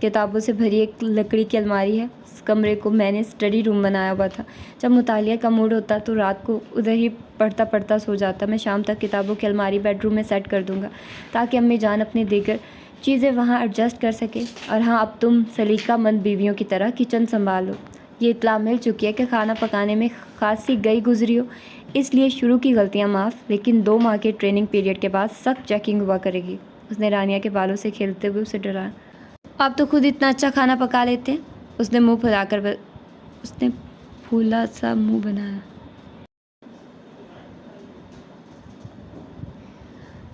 کتابوں سے بھری ایک لکڑی کی الماری ہے۔ اس کمرے کو میں نے اسٹڈی روم بنایا ہوا تھا۔ جب مطالعہ کا موڈ ہوتا تو رات کو ادھر ہی پڑھتا سو جاتا۔ میں شام تک کتابوں کی الماری بیڈ روم میں سیٹ کر دوں گا تاکہ امی جان اپنی دیگر چیزیں وہاں ایڈجسٹ کر سکے۔ اور ہاں، اب تم سلیقہ مند بیویوں کی طرح کچن سنبھالو۔ یہ اطلاع مل چکی ہے کہ کھانا پکانے میں خاصی گئی گزری ہو، اس لیے شروع کی غلطیاں معاف، لیکن 2 ماہ کے ٹریننگ پیریڈ کے بعد سخت چیکنگ ہوا کرے گی۔ اس نے رانیہ کے بالوں سے کھیلتے ہوئے اسے ڈرایا۔ آپ تو خود اتنا اچھا کھانا پکا لیتے ہیں۔ اس نے پھولا سا منہ بنایا۔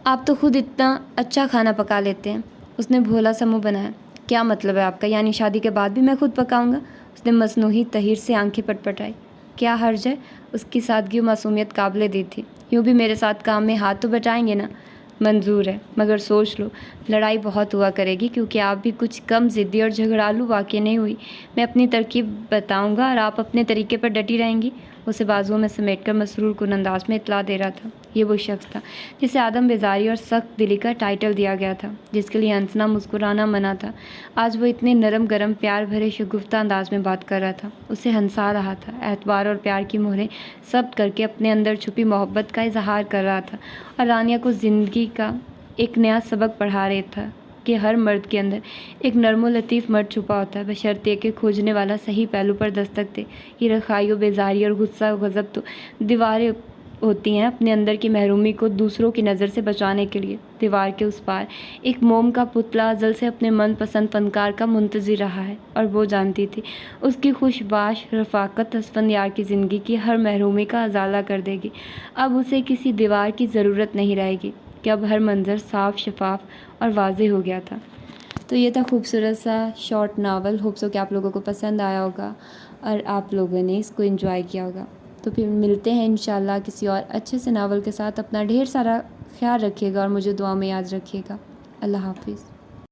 آپ تو خود اتنا اچھا کھانا پکا لیتے ہیں۔ اس نے بھولا سا منہ بنایا۔ کیا مطلب ہے آپ کا؟ یعنی شادی کے بعد بھی میں خود پکاؤں گا؟ اس نے مصنوعی تحیر سے آنکھیں پٹپٹائی۔ کیا حرج ہے؟ اس کی سادگی و معصومیت قابل دید تھی۔ یوں بھی میرے ساتھ کام میں ہاتھ تو بٹائیں گے نا؟ منظور ہے، مگر سوچ لو لڑائی بہت ہوا کرے گی، کیونکہ آپ بھی کچھ کم ضدی اور جھگڑالو واقع نہیں ہوئی۔ میں اپنی ترکیب بتاؤں گا اور آپ اپنے طریقے پر ڈٹی رہیں گی۔ اسے بازوؤں میں سمیٹ کر مسرور کن انداز میں اطلاع دے رہا تھا۔ یہ وہ شخص تھا جسے آدم بیزاری اور سخت دلی کا ٹائٹل دیا گیا تھا، جس کے لیے ہنسنا مسکرانا منع تھا۔ آج وہ اتنے نرم گرم پیار بھرے شگفتہ انداز میں بات کر رہا تھا، اسے ہنسا رہا تھا، اعتبار اور پیار کی مہریں ضبط کر کے اپنے اندر چھپی محبت کا اظہار کر رہا تھا، اور رانیہ کو زندگی کا ایک نیا سبق پڑھا رہا تھا کہ ہر مرد کے اندر ایک نرم و لطیف مرد چھپا ہوتا ہے، بشرطیہ کہ کھوجنے والا صحیح پہلو پر دستک دے۔ یہ رخائی و بیزاری اور غصہ و غضب تو دیواریں ہوتی ہیں اپنے اندر کی محرومی کو دوسروں کی نظر سے بچانے کے لیے۔ دیوار کے اس پار ایک موم کا پتلا ازل سے اپنے من پسند فنکار کا منتظر رہا ہے، اور وہ جانتی تھی اس کی خوش باش رفاقت اسفندیار کی زندگی کی ہر محرومی کا ازالہ کر دے گی۔ اب اسے کسی دیوار کی ضرورت نہیں رہے گی، کہ اب ہر منظر صاف، شفاف اور واضح ہو گیا تھا۔ تو یہ تھا خوبصورت سا شارٹ ناول۔ ہوپ سو کہ آپ لوگوں کو پسند آیا ہوگا اور آپ لوگوں نے اس کو انجوائے کیا ہوگا۔ تو پھر ملتے ہیں انشاءاللہ کسی اور اچھے سے ناول کے ساتھ۔ اپنا ڈھیر سارا خیال رکھیے گا اور مجھے دعا میں یاد رکھیے گا۔ اللہ حافظ۔